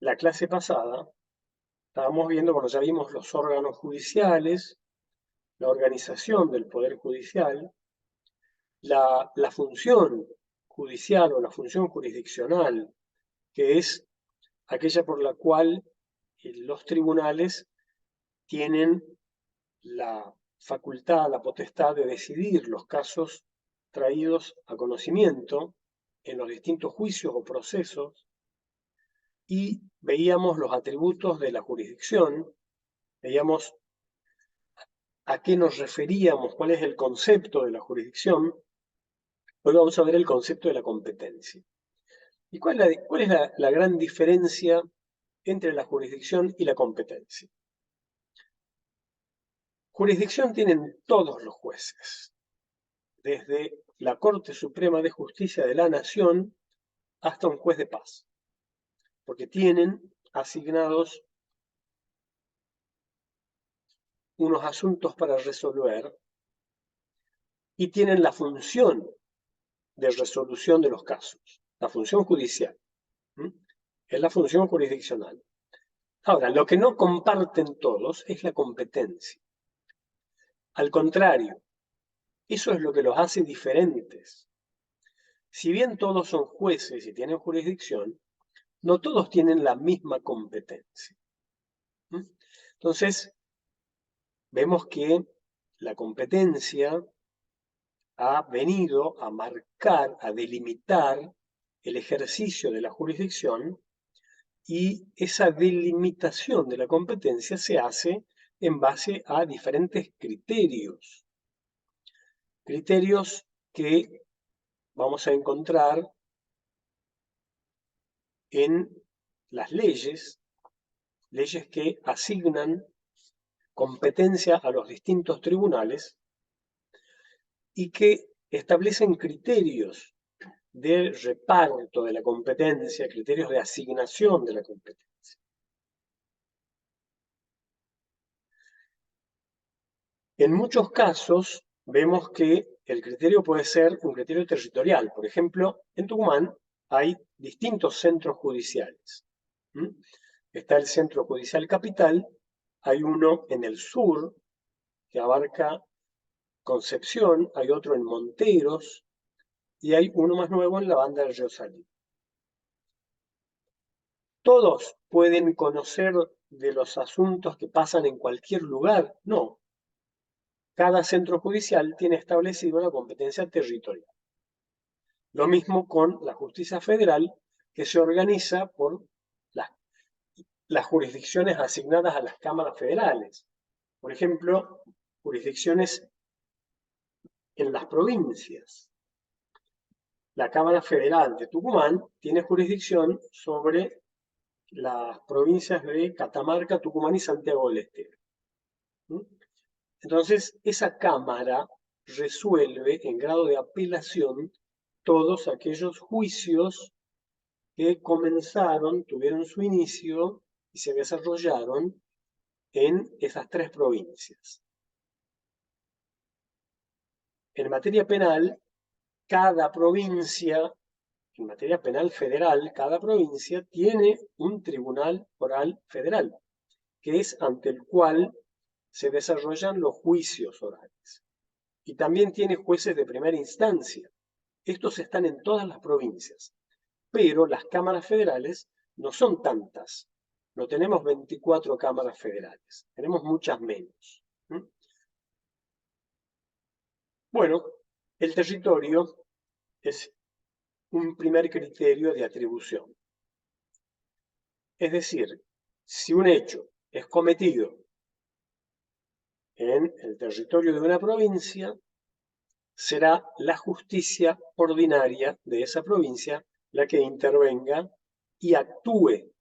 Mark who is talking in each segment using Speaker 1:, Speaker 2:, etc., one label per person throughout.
Speaker 1: la clase pasada estábamos viendo, bueno, ya vimos los órganos judiciales, la organización del Poder Judicial, la función judicial o la función jurisdiccional, que es aquella por la cual los tribunales tienen la facultad, la potestad de decidir los casos traídos a conocimiento en los distintos juicios o procesos, y veíamos los atributos de la jurisdicción, veíamos a qué nos referíamos, cuál es el concepto de la jurisdicción. Hoy vamos a ver el concepto de la competencia. ¿Y cuál es la gran diferencia entre la jurisdicción y la competencia? Jurisdicción tienen todos los jueces, desde la Corte Suprema de Justicia de la Nación hasta un juez de paz, porque tienen asignados unos asuntos para resolver y tienen la función de resolución de los casos, la función judicial. Es la función jurisdiccional. Ahora, lo que no comparten todos es la competencia. Al contrario, eso es lo que los hace diferentes. Si bien todos son jueces y tienen jurisdicción, no todos tienen la misma competencia. Entonces, vemos que la competencia ha venido a marcar, a delimitar el ejercicio de la jurisdicción, y esa delimitación de la competencia se hace en base a diferentes criterios. Criterios que vamos a encontrar en las leyes que asignan competencia a los distintos tribunales y que establecen criterios de reparto de la competencia, criterios de asignación de la competencia. En muchos casos vemos que el criterio puede ser un criterio territorial. Por ejemplo, en Tucumán hay distintos centros judiciales. Está el Centro Judicial Capital, hay uno en el sur que abarca Concepción, hay otro en Monteros y hay uno más nuevo en la banda del Río Salí. ¿Todos pueden conocer de los asuntos que pasan en cualquier lugar? No. Cada centro judicial tiene establecido una competencia territorial. Lo mismo con la justicia federal, que se organiza por las jurisdicciones asignadas a las cámaras federales. Por ejemplo, jurisdicciones en las provincias. La Cámara Federal de Tucumán tiene jurisdicción sobre las provincias de Catamarca, Tucumán y Santiago del Estero. Entonces, esa Cámara resuelve en grado de apelación todos aquellos juicios que comenzaron, tuvieron su inicio y se desarrollaron en esas tres provincias. En materia penal, cada provincia, en materia penal federal, cada provincia tiene un tribunal oral federal, que es ante el cual se desarrollan los juicios orales. Y también tiene jueces de primera instancia. Estos están en todas las provincias, pero las cámaras federales no son tantas. No tenemos 24 cámaras federales, tenemos muchas menos. Bueno, el territorio es un primer criterio de atribución. Es decir, si un hecho es cometido en el territorio de una provincia, será la justicia ordinaria de esa provincia la que intervenga y actúe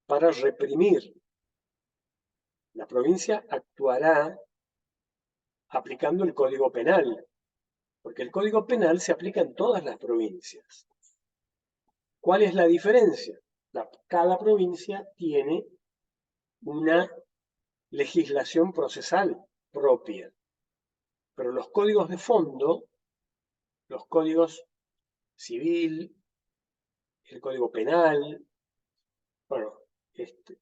Speaker 1: para reprimir. La provincia actuará aplicando el Código Penal, porque el Código Penal se aplica en todas las provincias. ¿Cuál es la diferencia? Cada provincia tiene una legislación procesal propia, pero los códigos de fondo, los códigos civil, el Código Penal, bueno,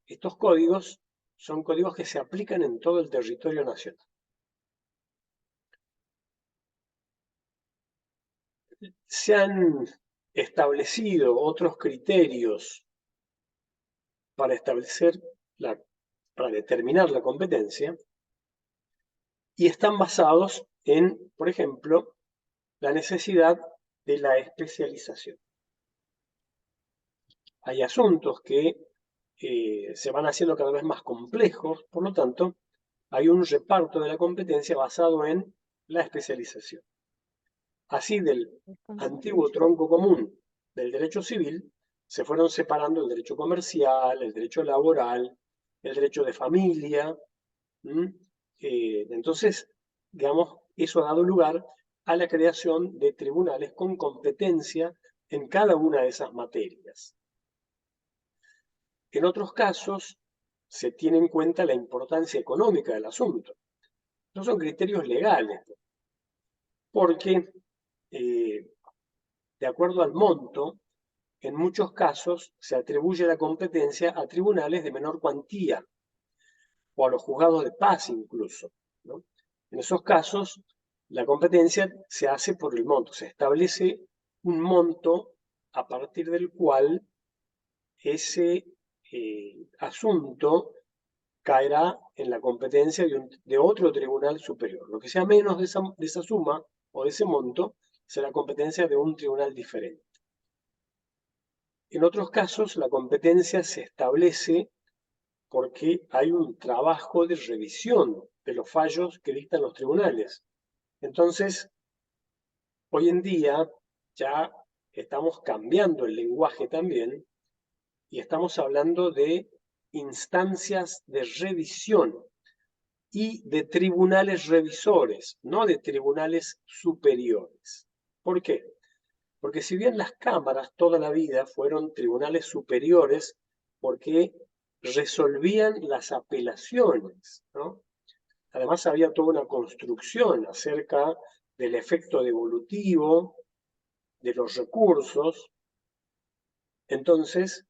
Speaker 1: estos códigos son códigos que se aplican en todo el territorio nacional. Se han establecido otros criterios para para determinar la competencia y están basados en, por ejemplo, la necesidad de la especialización. Hay asuntos que se van haciendo cada vez más complejos, por lo tanto, hay un reparto de la competencia basado en la especialización. Así, del antiguo tronco común del derecho civil, se fueron separando el derecho comercial, el derecho laboral, el derecho de familia. Entonces, digamos, eso ha dado lugar a la creación de tribunales con competencia en cada una de esas materias. En otros casos, se tiene en cuenta la importancia económica del asunto. No son criterios legales, porque de acuerdo al monto, en muchos casos se atribuye la competencia a tribunales de menor cuantía o a los juzgados de paz incluso, ¿no? En esos casos, la competencia se hace por el monto, se establece un monto a partir del cual ese asunto caerá en la competencia de otro tribunal superior. Lo que sea menos de esa suma o de ese monto será competencia de un tribunal diferente. En otros casos, la competencia se establece porque hay un trabajo de revisión de los fallos que dictan los tribunales. Entonces, hoy en día ya estamos cambiando el lenguaje también y estamos hablando de instancias de revisión y de tribunales revisores, no de tribunales superiores. ¿Por qué? Porque si bien las cámaras toda la vida fueron tribunales superiores porque resolvían las apelaciones, ¿no? Además había toda una construcción acerca del efecto devolutivo de los recursos. Entonces,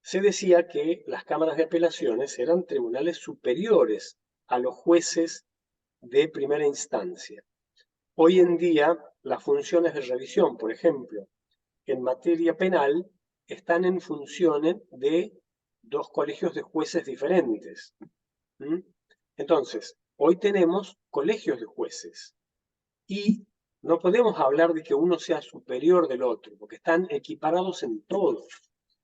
Speaker 1: se decía que las cámaras de apelaciones eran tribunales superiores a los jueces de primera instancia. Hoy en día, las funciones de revisión, por ejemplo, en materia penal, están en funciones de dos colegios de jueces diferentes. Entonces, hoy tenemos colegios de jueces y no podemos hablar de que uno sea superior del otro, porque están equiparados en todo.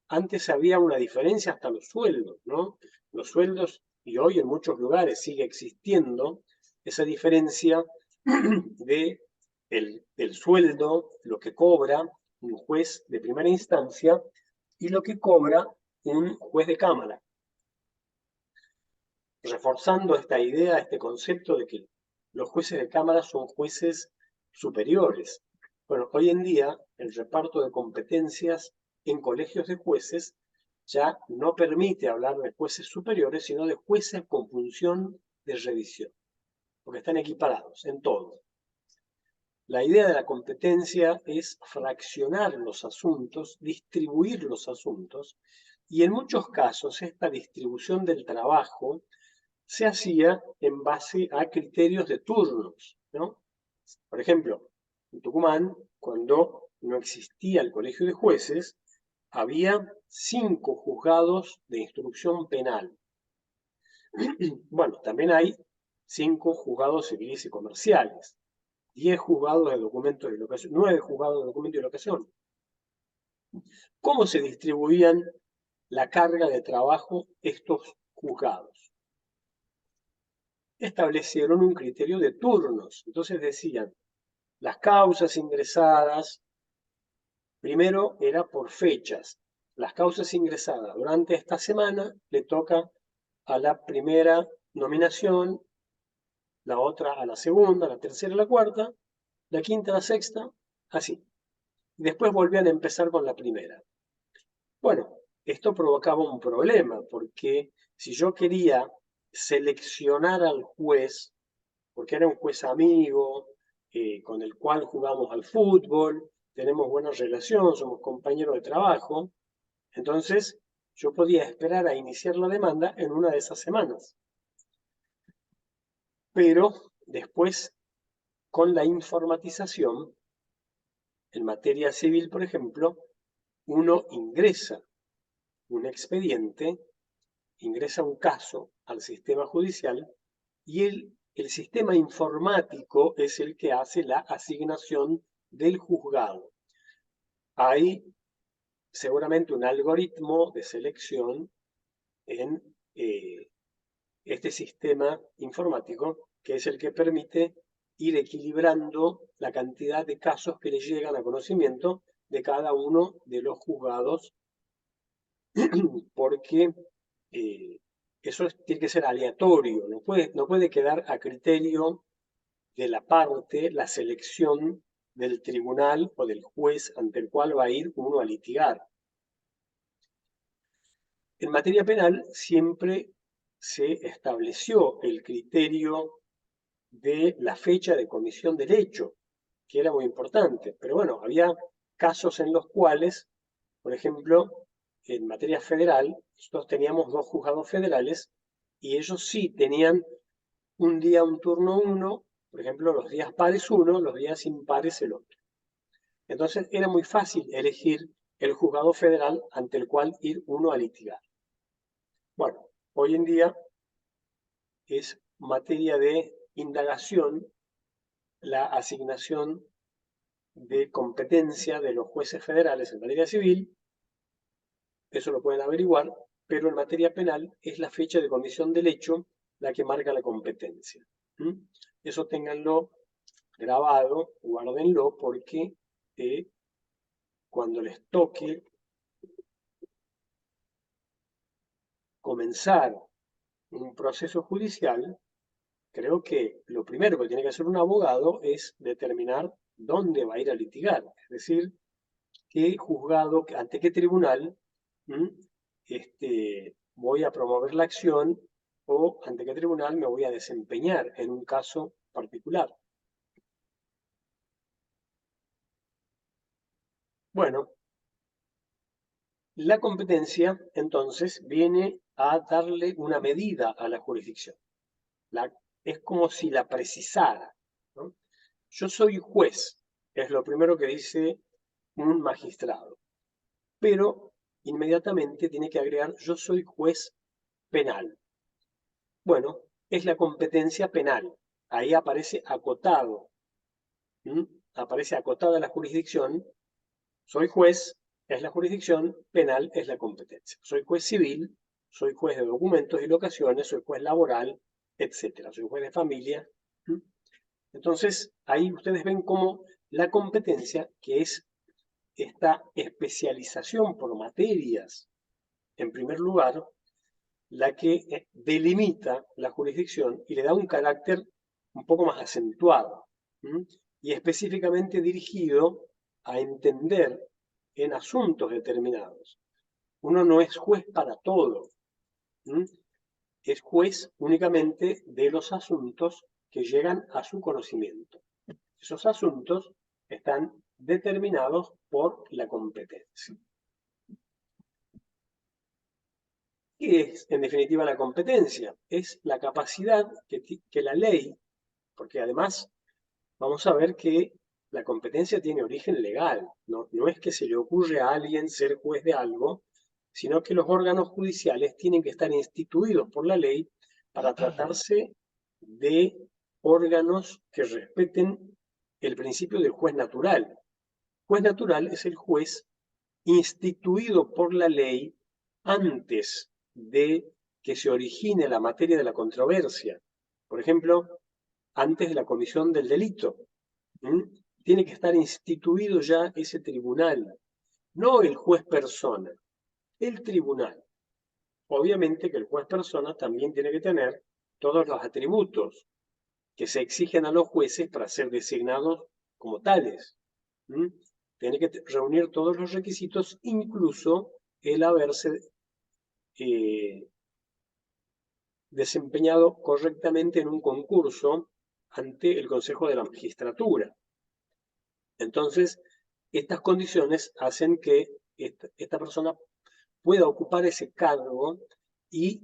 Speaker 1: Antes había una diferencia hasta los sueldos, ¿no? Los sueldos, y hoy en muchos lugares sigue existiendo esa diferencia del sueldo, lo que cobra un juez de primera instancia y lo que cobra un juez de cámara. Reforzando esta idea, este concepto de que los jueces de cámara son jueces superiores. Bueno, hoy en día el reparto de competencias en colegios de jueces ya no permite hablar de jueces superiores, sino de jueces con función de revisión, porque están equiparados en todo. La idea de la competencia es fraccionar los asuntos, distribuir los asuntos, y en muchos casos esta distribución del trabajo se hacía en base a criterios de turnos, ¿no? Por ejemplo, en Tucumán, cuando no existía el colegio de jueces, había 5 juzgados de instrucción penal. Bueno, también hay 5 juzgados civiles y comerciales, 10 juzgados de documentos de locación, 9 juzgados de documentos de locación. ¿Cómo se distribuían la carga de trabajo estos juzgados? Establecieron un criterio de turnos. Entonces decían, las causas ingresadas, primero era por fechas. Las causas ingresadas durante esta semana le toca a la primera nominación, la otra a la segunda, la tercera a la cuarta, la quinta a la sexta, así. Después volvían a empezar con la primera. Bueno, esto provocaba un problema, porque si yo quería seleccionar al juez, porque era un juez amigo, con el cual jugamos al fútbol, tenemos buena relación, somos compañeros de trabajo, entonces yo podía esperar a iniciar la demanda en una de esas semanas. Pero después, con la informatización, en materia civil, por ejemplo, uno ingresa un expediente, ingresa un caso al sistema judicial y el sistema informático es el que hace la asignación del juzgado. Hay seguramente un algoritmo de selección en este sistema informático que es el que permite ir equilibrando la cantidad de casos que le llegan a conocimiento de cada uno de los juzgados, porque eso tiene que ser aleatorio, no puede quedar a criterio de la parte la selección del tribunal o del juez ante el cual va a ir uno a litigar. En materia penal siempre se estableció el criterio de la fecha de comisión del hecho, que era muy importante. Pero bueno, había casos en los cuales, por ejemplo, en materia federal, nosotros teníamos 2 juzgados federales y ellos sí tenían un día un turno uno, por ejemplo, los días pares uno, los días impares el otro. Entonces era muy fácil elegir el juzgado federal ante el cual ir uno a litigar. Bueno, hoy en día es materia de indagación la asignación de competencia de los jueces federales en materia civil, eso lo pueden averiguar, pero en materia penal es la fecha de comisión del hecho la que marca la competencia. Eso ténganlo grabado, guárdenlo, porque cuando les toque comenzar un proceso judicial, creo que lo primero que tiene que hacer un abogado es determinar dónde va a ir a litigar, es decir, qué juzgado, ante qué tribunal voy a promover la acción o ante qué tribunal me voy a desempeñar en un caso particular. Bueno, la competencia entonces viene a darle una medida a la jurisdicción. Es como si la precisara, ¿no? Yo soy juez, es lo primero que dice un magistrado, pero inmediatamente tiene que agregar yo soy juez penal. Bueno, es la competencia penal. Ahí aparece acotado. Aparece acotada la jurisdicción. Soy juez, es la jurisdicción, penal es la competencia. Soy juez civil, soy juez de documentos y locaciones, soy juez laboral, etc. Soy juez de familia. Entonces, ahí ustedes ven cómo la competencia, que es esta especialización por materias, en primer lugar, la que delimita la jurisdicción y le da un carácter un poco más acentuado y específicamente dirigido a entender en asuntos determinados. Uno no es juez para todo, es juez únicamente de los asuntos que llegan a su conocimiento. Esos asuntos están determinados por la competencia. ¿Qué es, en definitiva, la competencia? Es la capacidad que la ley, porque además vamos a ver que la competencia tiene origen legal, no es que se le ocurre a alguien ser juez de algo, sino que los órganos judiciales tienen que estar instituidos por la ley para tratarse de órganos que respeten el principio del juez natural. El juez natural es el juez instituido por la ley antes de que se origine la materia de la controversia. Por ejemplo, antes de la comisión del delito. Tiene que estar instituido ya ese tribunal, no el juez persona, el tribunal. Obviamente que el juez persona también tiene que tener todos los atributos que se exigen a los jueces para ser designados como tales. Tiene que reunir todos los requisitos, incluso el haberse desempeñado correctamente en un concurso ante el Consejo de la Magistratura. Entonces, estas condiciones hacen que esta persona pueda ocupar ese cargo y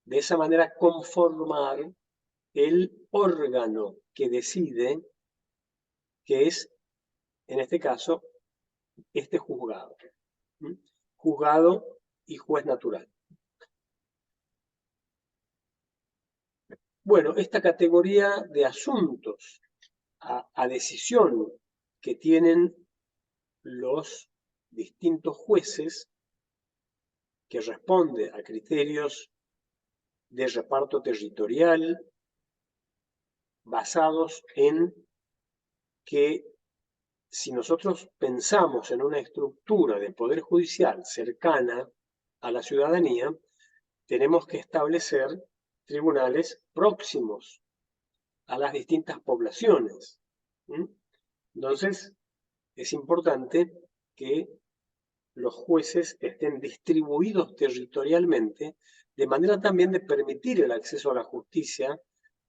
Speaker 1: de esa manera conformar el órgano que decide, que es, en este caso, este juzgado. ¿Mm? Juzgado y juez natural. Bueno, esta categoría de asuntos a decisión que tienen los distintos jueces, que responde a criterios de reparto territorial basados en que si nosotros pensamos en una estructura de poder judicial cercana a la ciudadanía, tenemos que establecer tribunales próximos a las distintas poblaciones. Entonces, es importante que los jueces estén distribuidos territorialmente, de manera también de permitir el acceso a la justicia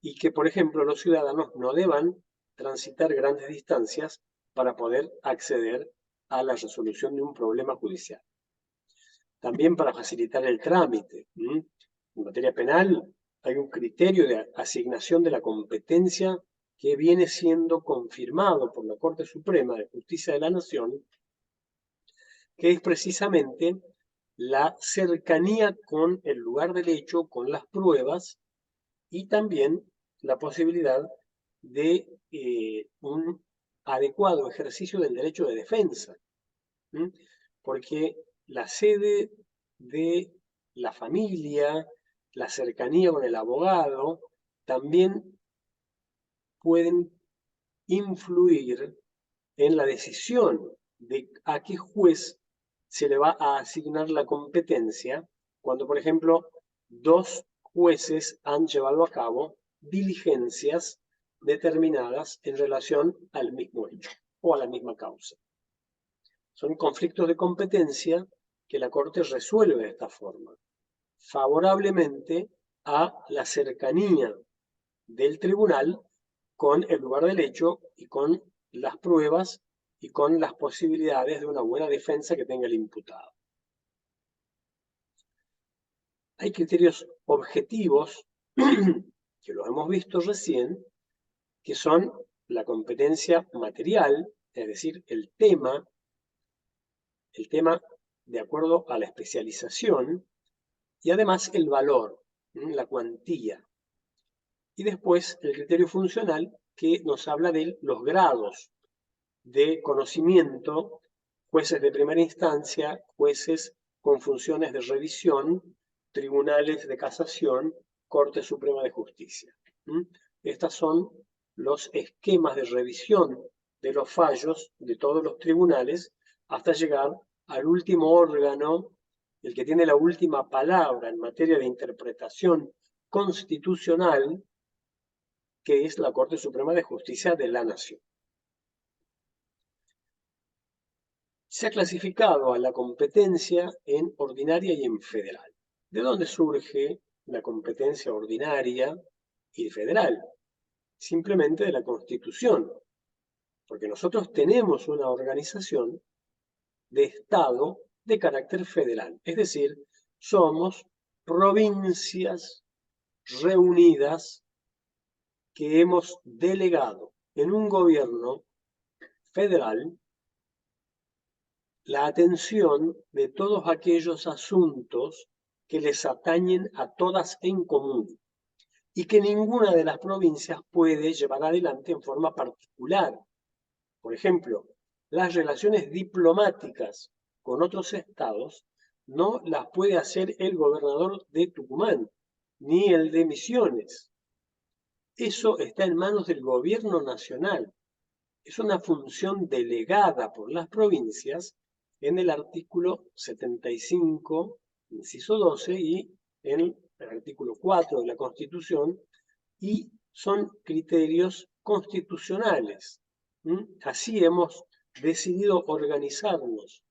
Speaker 1: y que, por ejemplo, los ciudadanos no deban transitar grandes distancias para poder acceder a la resolución de un problema judicial. También para facilitar el trámite. En materia penal hay un criterio de asignación de la competencia que viene siendo confirmado por la Corte Suprema de Justicia de la Nación, que es precisamente la cercanía con el lugar del hecho, con las pruebas, y también la posibilidad de un adecuado ejercicio del derecho de defensa. Porque la sede de la familia, la cercanía con el abogado, también pueden influir en la decisión de a qué juez se le va a asignar la competencia cuando, por ejemplo, dos jueces han llevado a cabo diligencias determinadas en relación al mismo hecho o a la misma causa. Son conflictos de competencia que la Corte resuelve de esta forma, favorablemente a la cercanía del tribunal con el lugar del hecho y con las pruebas y con las posibilidades de una buena defensa que tenga el imputado. Hay criterios objetivos, que lo hemos visto recién, que son la competencia material, es decir, el tema de acuerdo a la especialización, y además el valor, la cuantía. Y después el criterio funcional, que nos habla de los grados de conocimiento, jueces de primera instancia, jueces con funciones de revisión, tribunales de casación, Corte Suprema de Justicia. Estos son los esquemas de revisión de los fallos de todos los tribunales hasta llegar al último órgano, el que tiene la última palabra en materia de interpretación constitucional, que es la Corte Suprema de Justicia de la Nación. Se ha clasificado a la competencia en ordinaria y en federal. ¿De dónde surge la competencia ordinaria y federal? Simplemente de la Constitución, porque nosotros tenemos una organización de Estado de carácter federal, es decir, somos provincias reunidas que hemos delegado en un gobierno federal la atención de todos aquellos asuntos que les atañen a todas en común y que ninguna de las provincias puede llevar adelante en forma particular. Por ejemplo, las relaciones diplomáticas con otros estados no las puede hacer el gobernador de Tucumán, ni el de Misiones. Eso está en manos del gobierno nacional. Es una función delegada por las provincias en el artículo 75, inciso 12, y en el artículo 4 de la Constitución, y son criterios constitucionales. Así hemos decidido organizarnos.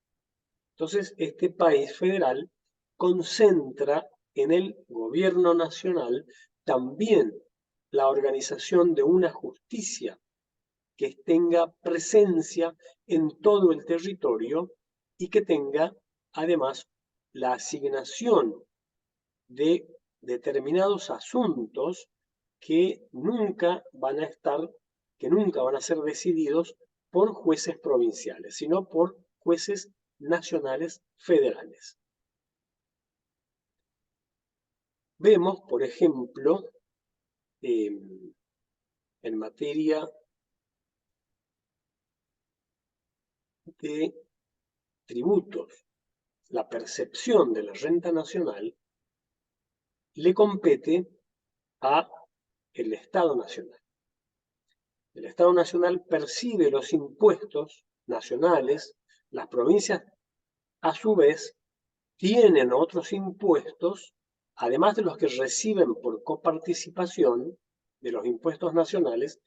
Speaker 1: Entonces, este país federal concentra en el gobierno nacional también la organización de una justicia que tenga presencia en todo el territorio y que tenga además la asignación de determinados asuntos que nunca van a ser decididos por jueces provinciales, sino por jueces nacionales federales. Vemos, por ejemplo, en materia de tributos, la percepción de la renta nacional le compete a el Estado Nacional. El Estado Nacional percibe los impuestos nacionales, las provincias a su vez tienen otros impuestos, además de los que reciben por coparticipación de los impuestos nacionales,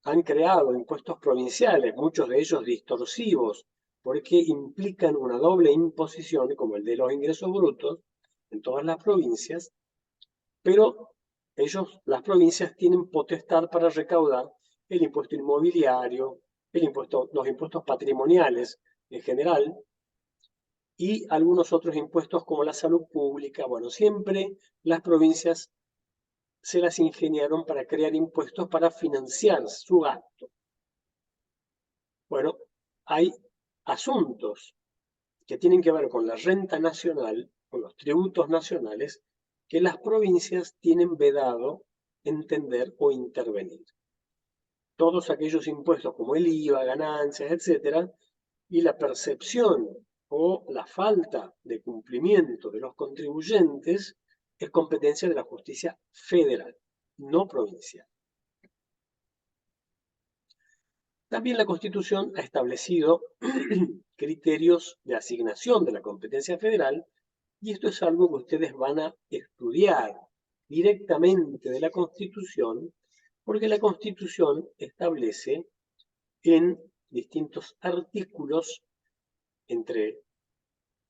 Speaker 1: han creado impuestos provinciales, muchos de ellos distorsivos, porque implican una doble imposición, como el de los ingresos brutos, en todas las provincias, pero las provincias tienen potestad para recaudar el impuesto inmobiliario, los impuestos patrimoniales en general, y algunos otros impuestos como la salud pública. Bueno, siempre las provincias se las ingeniaron para crear impuestos para financiar su gasto. Bueno, hay asuntos que tienen que ver con la renta nacional, con los tributos nacionales, que las provincias tienen vedado entender o intervenir. Todos aquellos impuestos como el IVA, ganancias, etcétera, y la percepción o la falta de cumplimiento de los contribuyentes es competencia de la justicia federal, no provincial. También la Constitución ha establecido criterios de asignación de la competencia federal, y esto es algo que ustedes van a estudiar directamente de la Constitución, porque la Constitución establece en distintos artículos, entre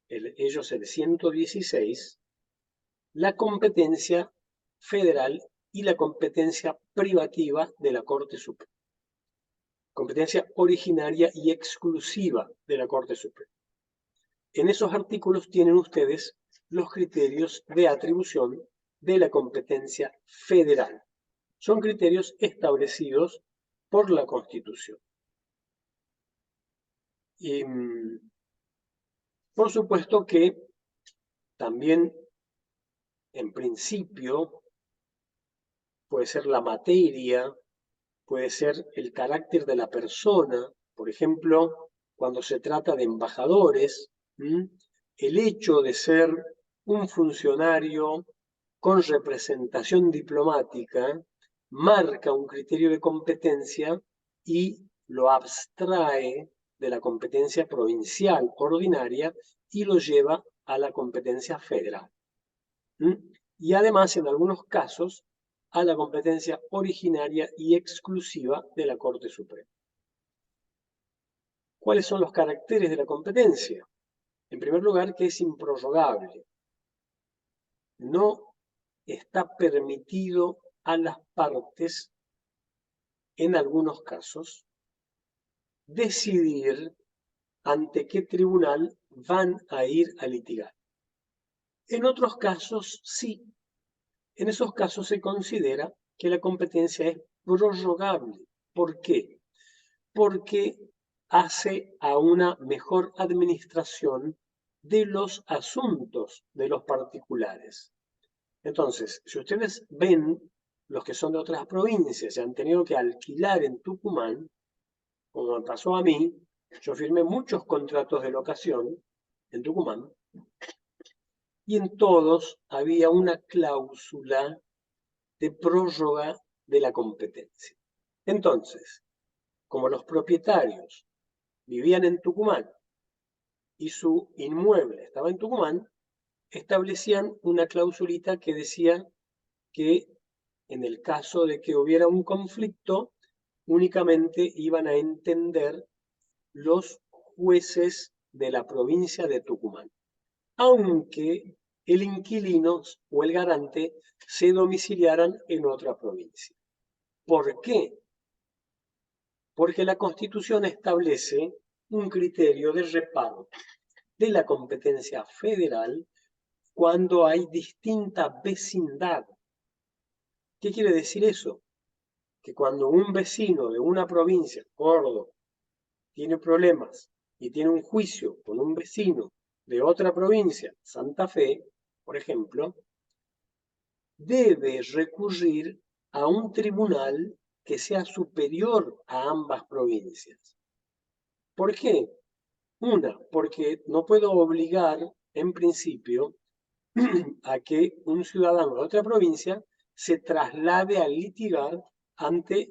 Speaker 1: ellos el 116, la competencia federal y la competencia privativa de la Corte Suprema. Competencia originaria y exclusiva de la Corte Suprema. En esos artículos tienen ustedes los criterios de atribución de la competencia federal. Son criterios establecidos por la Constitución. Y por supuesto que también, en principio, puede ser la materia, puede ser el carácter de la persona. Por ejemplo, cuando se trata de embajadores, el hecho de ser un funcionario con representación diplomática marca un criterio de competencia y lo abstrae de la competencia provincial ordinaria y lo lleva a la competencia federal. Y además, en algunos casos, a la competencia originaria y exclusiva de la Corte Suprema. ¿Cuáles son los caracteres de la competencia? En primer lugar, que es improrrogable. No está permitido a las partes, en algunos casos, decidir ante qué tribunal van a ir a litigar. En otros casos, sí. En esos casos se considera que la competencia es prorrogable. ¿Por qué? Porque hace a una mejor administración de los asuntos de los particulares. Entonces, si ustedes ven, los que son de otras provincias y han tenido que alquilar en Tucumán, como me pasó a mí, yo firmé muchos contratos de locación en Tucumán, y en todos había una cláusula de prórroga de la competencia. Entonces, como los propietarios vivían en Tucumán y su inmueble estaba en Tucumán, establecían una clausulita que decía que en el caso de que hubiera un conflicto, únicamente iban a entender los jueces de la provincia de Tucumán, aunque el inquilino o el garante se domiciliaran en otra provincia. ¿Por qué? Porque la Constitución establece un criterio de reparo. de la competencia federal cuando hay distinta vecindad. ¿Qué quiere decir eso? Que cuando un vecino de una provincia, Córdoba, tiene problemas y tiene un juicio con un vecino de otra provincia, Santa Fe, por ejemplo, debe recurrir a un tribunal que sea superior a ambas provincias. ¿Por qué? Una, porque no puedo obligar, en principio, a que un ciudadano de otra provincia se traslade a litigar ante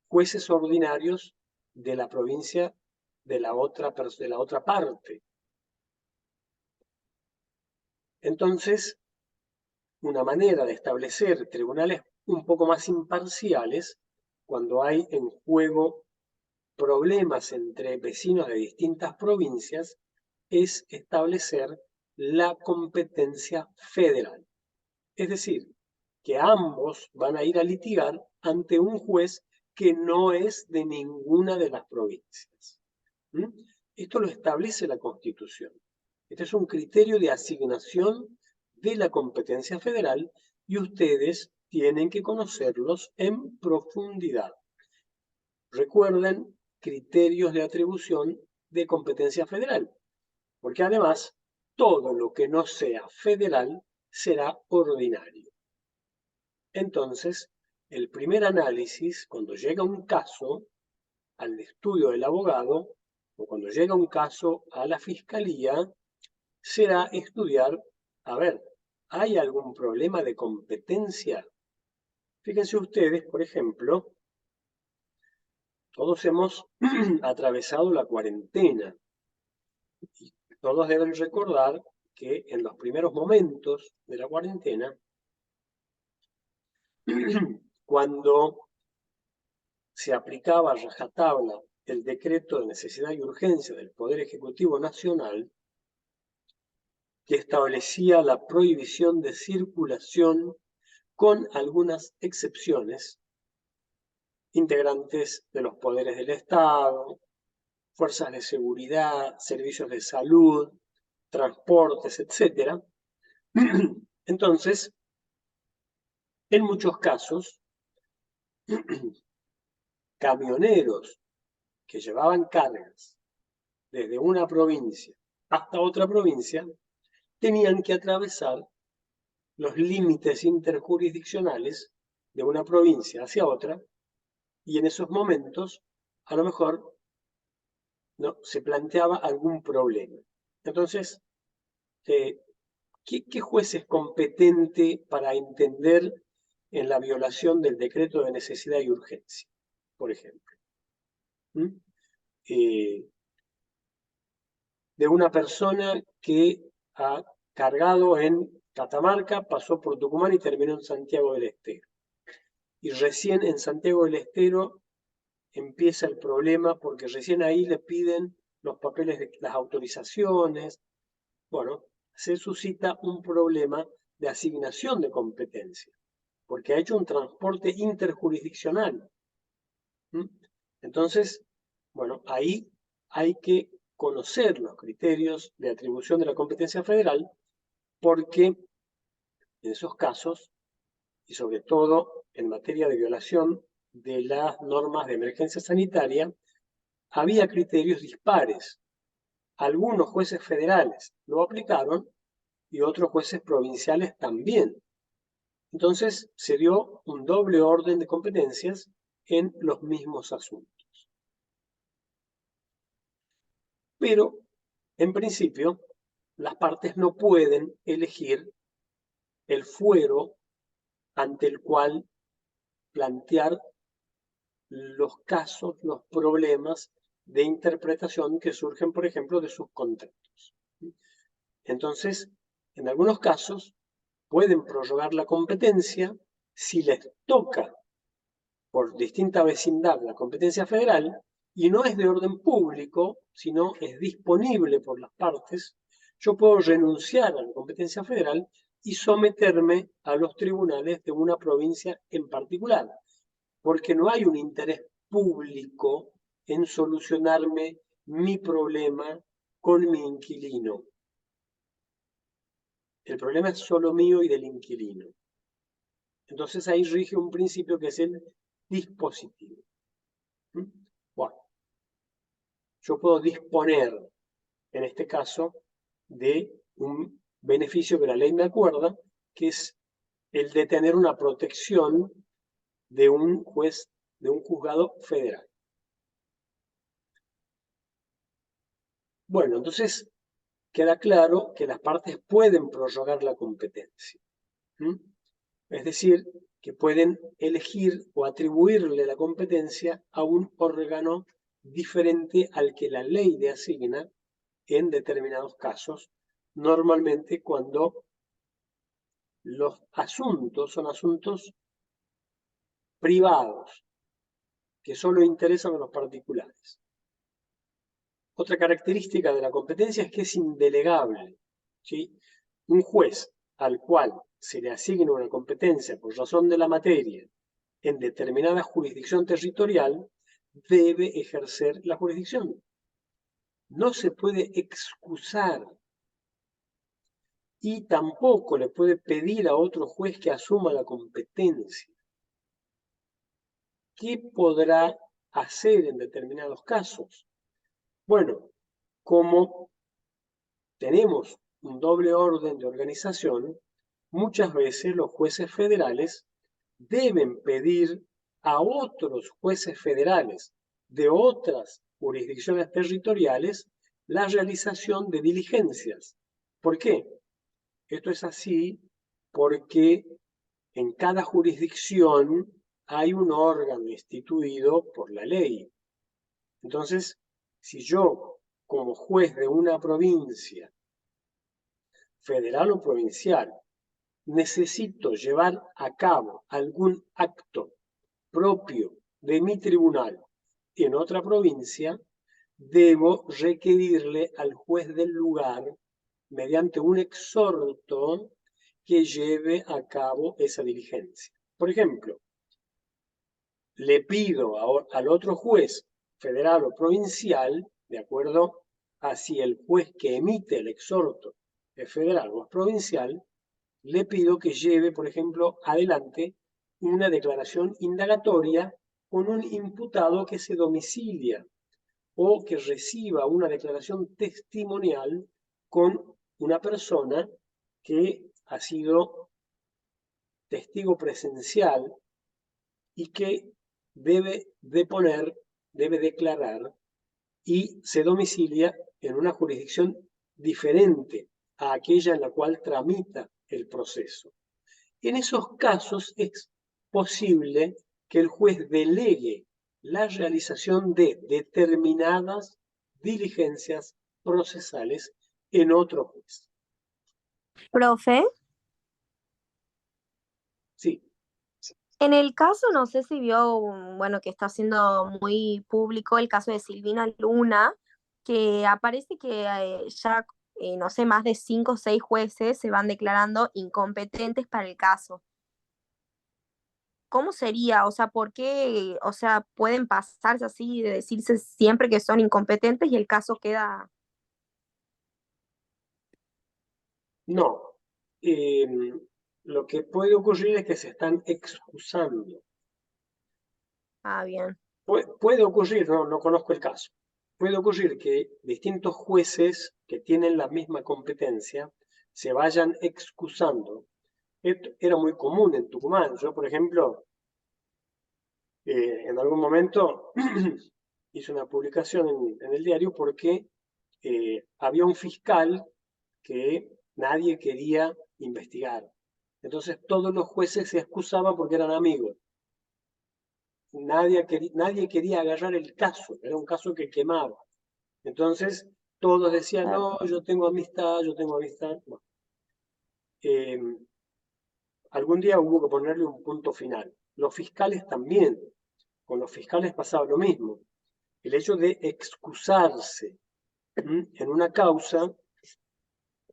Speaker 1: jueces ordinarios de la provincia de la otra parte. Entonces, una manera de establecer tribunales un poco más imparciales, cuando hay en juego problemas entre vecinos de distintas provincias, es establecer la competencia federal. Es decir, que ambos van a ir a litigar ante un juez que no es de ninguna de las provincias. Esto lo establece la Constitución. Este es un criterio de asignación de la competencia federal y ustedes tienen que conocerlos en profundidad. Recuerden, criterios de atribución de competencia federal, porque además todo lo que no sea federal será ordinario. Entonces, el primer análisis, cuando llega un caso al estudio del abogado, o cuando llega un caso a la fiscalía, será estudiar, a ver, ¿hay algún problema de competencia? Fíjense ustedes, por ejemplo, todos hemos atravesado la cuarentena y todos deben recordar que en los primeros momentos de la cuarentena, cuando se aplicaba a rajatabla el decreto de necesidad y urgencia del Poder Ejecutivo Nacional, que establecía la prohibición de circulación con algunas excepciones, integrantes de los poderes del Estado, fuerzas de seguridad, servicios de salud, transportes, etc. Entonces, en muchos casos, camioneros que llevaban cargas desde una provincia hasta otra provincia tenían que atravesar los límites interjurisdiccionales de una provincia hacia otra, y en esos momentos a lo mejor no se planteaba algún problema. Entonces, ¿qué juez es competente para entender en la violación del decreto de necesidad y urgencia, por ejemplo? De una persona que ha cargado en Catamarca, pasó por Tucumán y terminó en Santiago del Estero. Y recién en Santiago del Estero empieza el problema porque recién ahí le piden los papeles de las autorizaciones. Bueno, se suscita un problema de asignación de competencia, porque ha hecho un transporte interjurisdiccional. Entonces, bueno, ahí hay que conocer los criterios de atribución de la competencia federal, porque en esos casos, y sobre todo en materia de violación de las normas de emergencia sanitaria, había criterios dispares. Algunos jueces federales lo aplicaron y otros jueces provinciales también. Entonces se dio un doble orden de competencias en los mismos asuntos. Pero, en principio, las partes no pueden elegir el fuero ante el cual plantear los casos, los problemas de interpretación que surgen, por ejemplo, de sus contratos. Entonces, en algunos casos, pueden prorrogar la competencia si les toca por distinta vecindad la competencia federal y no es de orden público, sino es disponible por las partes. Yo puedo renunciar a la competencia federal y someterme a los tribunales de una provincia en particular, porque no hay un interés público en solucionarme mi problema con mi inquilino. El problema es solo mío y del inquilino. Entonces ahí rige un principio que es el dispositivo. Bueno, yo puedo disponer, en este caso, de un beneficio que la ley me acuerda, que es el de tener una protección de un juez, de un juzgado federal. Bueno, entonces queda claro que las partes pueden prorrogar la competencia. Es decir, que pueden elegir o atribuirle la competencia a un órgano diferente al que la ley le asigna en determinados casos, normalmente cuando los asuntos son asuntos privados, que solo interesan a los particulares. Otra característica de la competencia es que es indelegable, ¿sí? Un juez al cual se le asigna una competencia por razón de la materia en determinada jurisdicción territorial debe ejercer la jurisdicción. No se puede excusar y tampoco le puede pedir a otro juez que asuma la competencia. ¿Qué podrá hacer en determinados casos? Bueno, como tenemos un doble orden de organización, muchas veces los jueces federales deben pedir a otros jueces federales de otras jurisdicciones territoriales la realización de diligencias. ¿Por qué? Esto es así porque en cada jurisdicción hay un órgano instituido por la ley. Entonces, si yo, como juez de una provincia, federal o provincial, necesito llevar a cabo algún acto propio de mi tribunal en otra provincia, debo requerirle al juez del lugar, mediante un exhorto, que lleve a cabo esa diligencia. Por ejemplo, le pido al otro juez federal o provincial, de acuerdo a si el juez que emite el exhorto es federal o es provincial, le pido que lleve, por ejemplo, adelante una declaración indagatoria con un imputado que se domicilia o que reciba una declaración testimonial con una persona que ha sido testigo presencial y que debe deponer, debe declarar y se domicilia en una jurisdicción diferente a aquella en la cual tramita el proceso. En esos casos es posible que el juez delegue la realización de determinadas diligencias procesales en otro juez.
Speaker 2: Profe,
Speaker 1: Sí.
Speaker 2: en el caso, no sé si vio, bueno, que está siendo muy público el caso de Silvina Luna, que aparece que ya, no sé, más de 5 o 6 jueces se van declarando incompetentes para el caso. ¿Cómo sería? O sea, ¿por qué? O sea, pueden pasarse así de decirse siempre que son incompetentes y el caso queda...
Speaker 1: No. Lo que puede ocurrir es que se están excusando.
Speaker 2: Ah, bien.
Speaker 1: Puede ocurrir, no conozco el caso, puede ocurrir que distintos jueces que tienen la misma competencia se vayan excusando. Esto era muy común en Tucumán. Yo, por ejemplo, en algún momento hice una publicación en el diario porque había un fiscal que nadie quería investigar. Entonces todos los jueces se excusaban porque eran amigos. Nadie quería agarrar el caso, era un caso que quemaba. Entonces todos decían,
Speaker 2: Claro.
Speaker 1: no, yo tengo amistad, yo tengo amistad. Bueno, eh, algún día hubo que ponerle un punto final. Los fiscales también, con los fiscales pasaba lo mismo. El hecho de excusarse en una causa,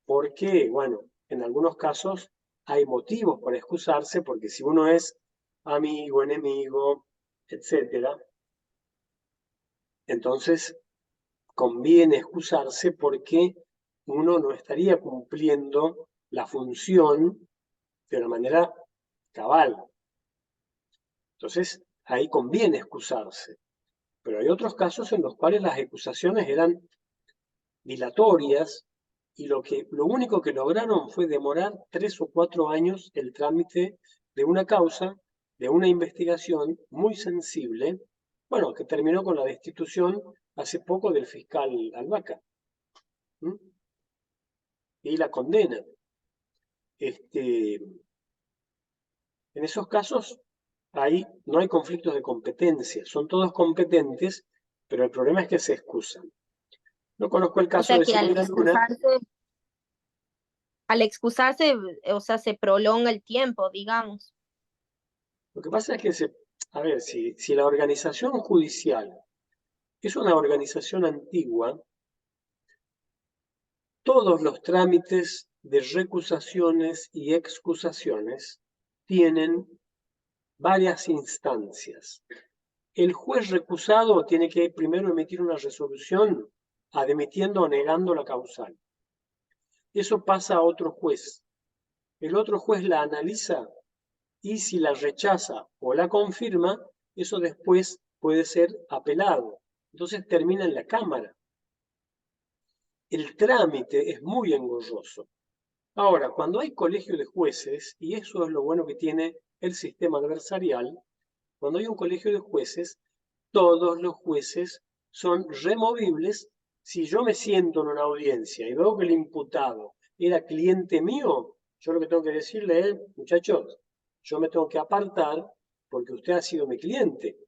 Speaker 1: porque, bueno, en algunos casos hay motivos para excusarse, porque si uno es amigo, enemigo, etcétera, entonces conviene excusarse porque uno no estaría cumpliendo la función de una manera cabal. Entonces, ahí conviene excusarse. Pero hay otros casos en los cuales las excusaciones eran dilatorias y lo único que lograron fue demorar 3 o 4 años el trámite de una causa, de una investigación muy sensible, bueno, que terminó con la destitución hace poco del fiscal Albaca, ¿m? Y la condena. En esos casos ahí no hay conflictos de competencia, son todos competentes, pero el problema es que se excusan. No conozco el
Speaker 2: O
Speaker 1: caso
Speaker 2: sea
Speaker 1: de
Speaker 2: que
Speaker 1: Silvina Luna.
Speaker 2: al excusarse, o sea, se prolonga el tiempo, digamos.
Speaker 1: Lo que pasa es que, a ver, si la organización judicial es una organización antigua, todos los trámites de recusaciones y excusaciones tienen varias instancias. El juez recusado tiene que primero emitir una resolución admitiendo o negando la causal. Eso pasa a otro juez. El otro juez la analiza y si la rechaza o la confirma, eso después puede ser apelado. Entonces termina en la Cámara. El trámite es muy engorroso. Ahora, cuando hay colegio de jueces, y eso es lo bueno que tiene el sistema adversarial, cuando hay un colegio de jueces, todos los jueces son removibles. Si yo me siento en una audiencia y veo que el imputado era cliente mío, yo lo que tengo que decirle es, muchachos, yo me tengo que apartar porque usted ha sido mi cliente.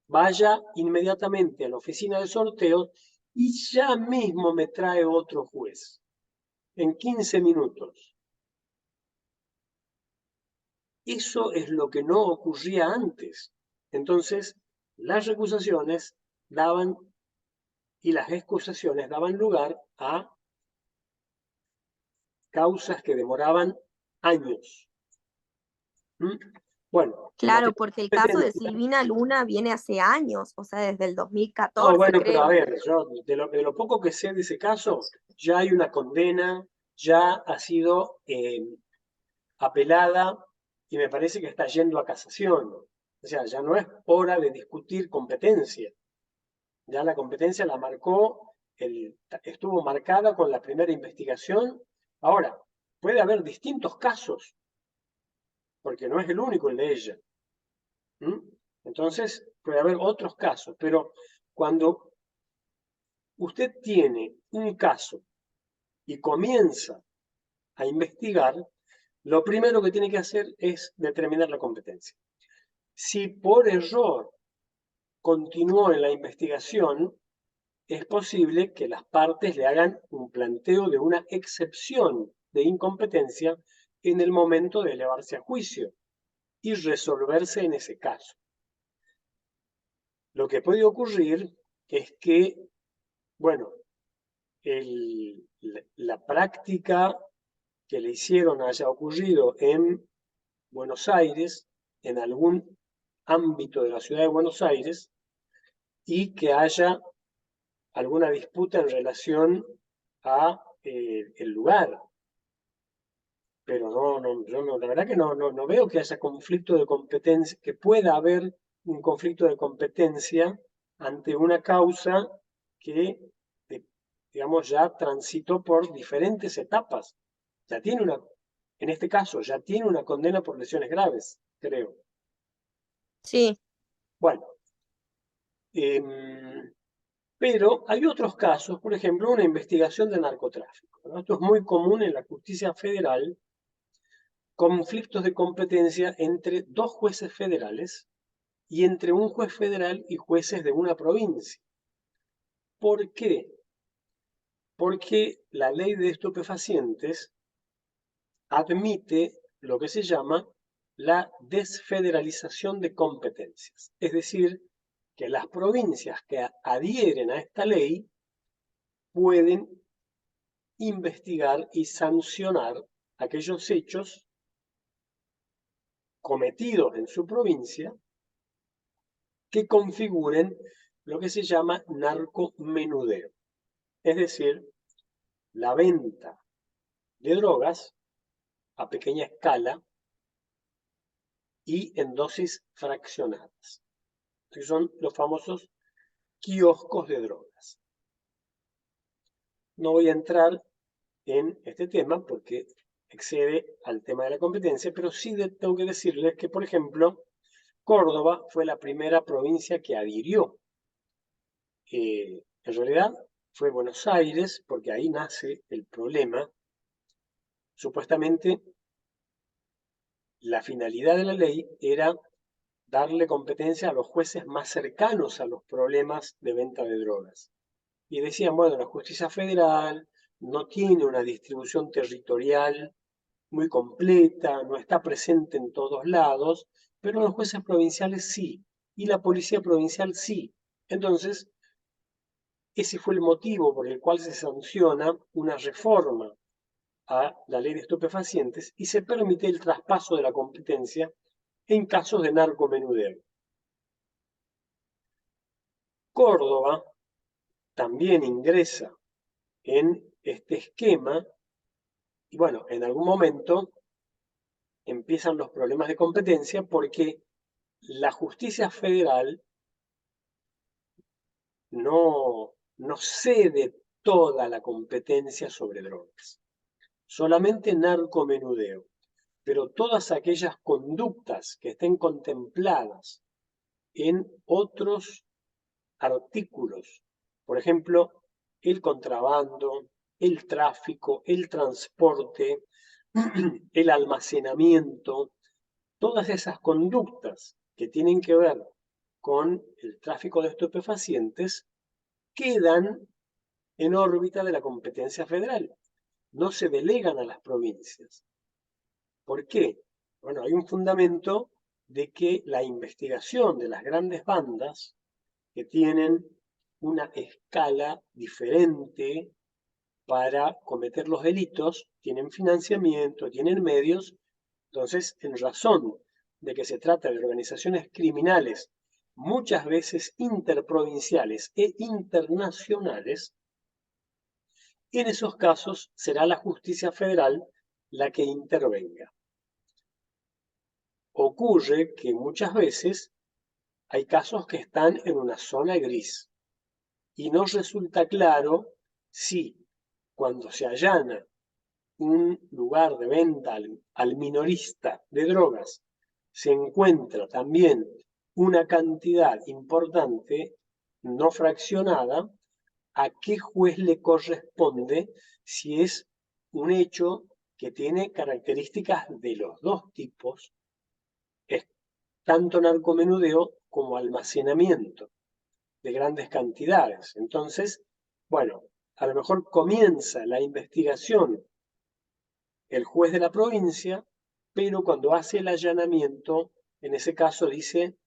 Speaker 1: Vaya inmediatamente a la oficina de sorteos y ya mismo me trae otro juez. En 15 minutos. Eso es lo que no ocurría antes. Entonces, las recusaciones daban y las excusaciones daban lugar a causas que demoraban años. ¿Mm? Bueno, en
Speaker 2: Claro,
Speaker 1: materia
Speaker 2: porque el
Speaker 1: de
Speaker 2: caso de
Speaker 1: competencia.
Speaker 2: Silvina Luna viene hace años, o sea, desde el
Speaker 1: No,
Speaker 2: 2014,
Speaker 1: bueno, pero a
Speaker 2: creo.
Speaker 1: ver, yo de lo poco que sé de ese caso, ya hay una condena, ya ha sido apelada y me parece que está yendo a casación. O sea, ya no es hora de discutir competencia. Ya la competencia la marcó, estuvo marcada con la primera investigación. Ahora, puede haber distintos casos, porque no es el único el de ella. ¿Mm? Entonces, puede haber otros casos, pero cuando usted tiene un caso y comienza a investigar, lo primero que tiene que hacer es determinar la competencia. Si por error continuó en la investigación, es posible que las partes le hagan un planteo de una excepción de incompetencia en el momento de elevarse a juicio y resolverse en ese caso. Lo que puede ocurrir es que, bueno, la práctica que le hicieron haya ocurrido en Buenos Aires, en algún ámbito de la ciudad de Buenos Aires, y que haya alguna disputa en relación a el lugar. Pero yo no, la verdad que no veo que haya conflicto de competencia, que pueda haber un conflicto de competencia ante una causa que, digamos, ya transitó por diferentes etapas. Ya tiene en este caso, ya tiene una condena por lesiones graves, creo.
Speaker 2: Sí,
Speaker 1: Bueno, em, pero hay otros casos, por ejemplo, una investigación de narcotráfico, ¿no? Esto es muy común en la justicia federal, conflictos de competencia entre dos jueces federales y entre un juez federal y jueces de una provincia. ¿Por qué? Porque la ley de estupefacientes admite lo que se llama la desfederalización de competencias. Es decir, que las provincias que adhieren a esta ley pueden investigar y sancionar aquellos hechos cometidos en su provincia que configuren lo que se llama narcomenudeo, es decir, la venta de drogas a pequeña escala y en dosis fraccionadas, que son los famosos kioscos de drogas. No voy a entrar en este tema porque excede al tema de la competencia, pero sí tengo que decirles que, por ejemplo, Córdoba fue la primera provincia que adhirió. En realidad fue Buenos Aires, porque ahí nace el problema. Supuestamente, la finalidad de la ley era darle competencia a los jueces más cercanos a los problemas de venta de drogas. Y decían, bueno, la justicia federal no tiene una distribución territorial muy completa, no está presente en todos lados, pero los jueces provinciales sí, y la policía provincial sí. Entonces, ese fue el motivo por el cual se sanciona una reforma a la ley de estupefacientes y se permite el traspaso de la competencia en casos de narcomenudeo. Córdoba también ingresa en este esquema y bueno, en algún momento empiezan los problemas de competencia porque la justicia federal no cede toda la competencia sobre drogas, solamente narcomenudeo, pero todas aquellas conductas que estén contempladas en otros artículos, por ejemplo, el contrabando, el tráfico, el transporte, el almacenamiento, todas esas conductas que tienen que ver con el tráfico de estupefacientes quedan en órbita de la competencia federal, no se delegan a las provincias. ¿Por qué? Bueno, hay un fundamento de que la investigación de las grandes bandas que tienen una escala diferente para cometer los delitos, tienen financiamiento, tienen medios, entonces en razón de que se trata de organizaciones criminales muchas veces interprovinciales e internacionales, en esos casos será la justicia federal la que intervenga. Ocurre que muchas veces hay casos que están en una zona gris y no resulta claro si cuando se allana un lugar de venta al minorista de drogas se encuentra también una cantidad importante no fraccionada, a qué juez le corresponde si es un hecho que tiene características de los dos tipos, es tanto narcomenudeo como almacenamiento de grandes cantidades. Entonces, bueno, a lo mejor comienza la investigación el juez de la provincia, pero cuando hace el allanamiento, en ese caso dice,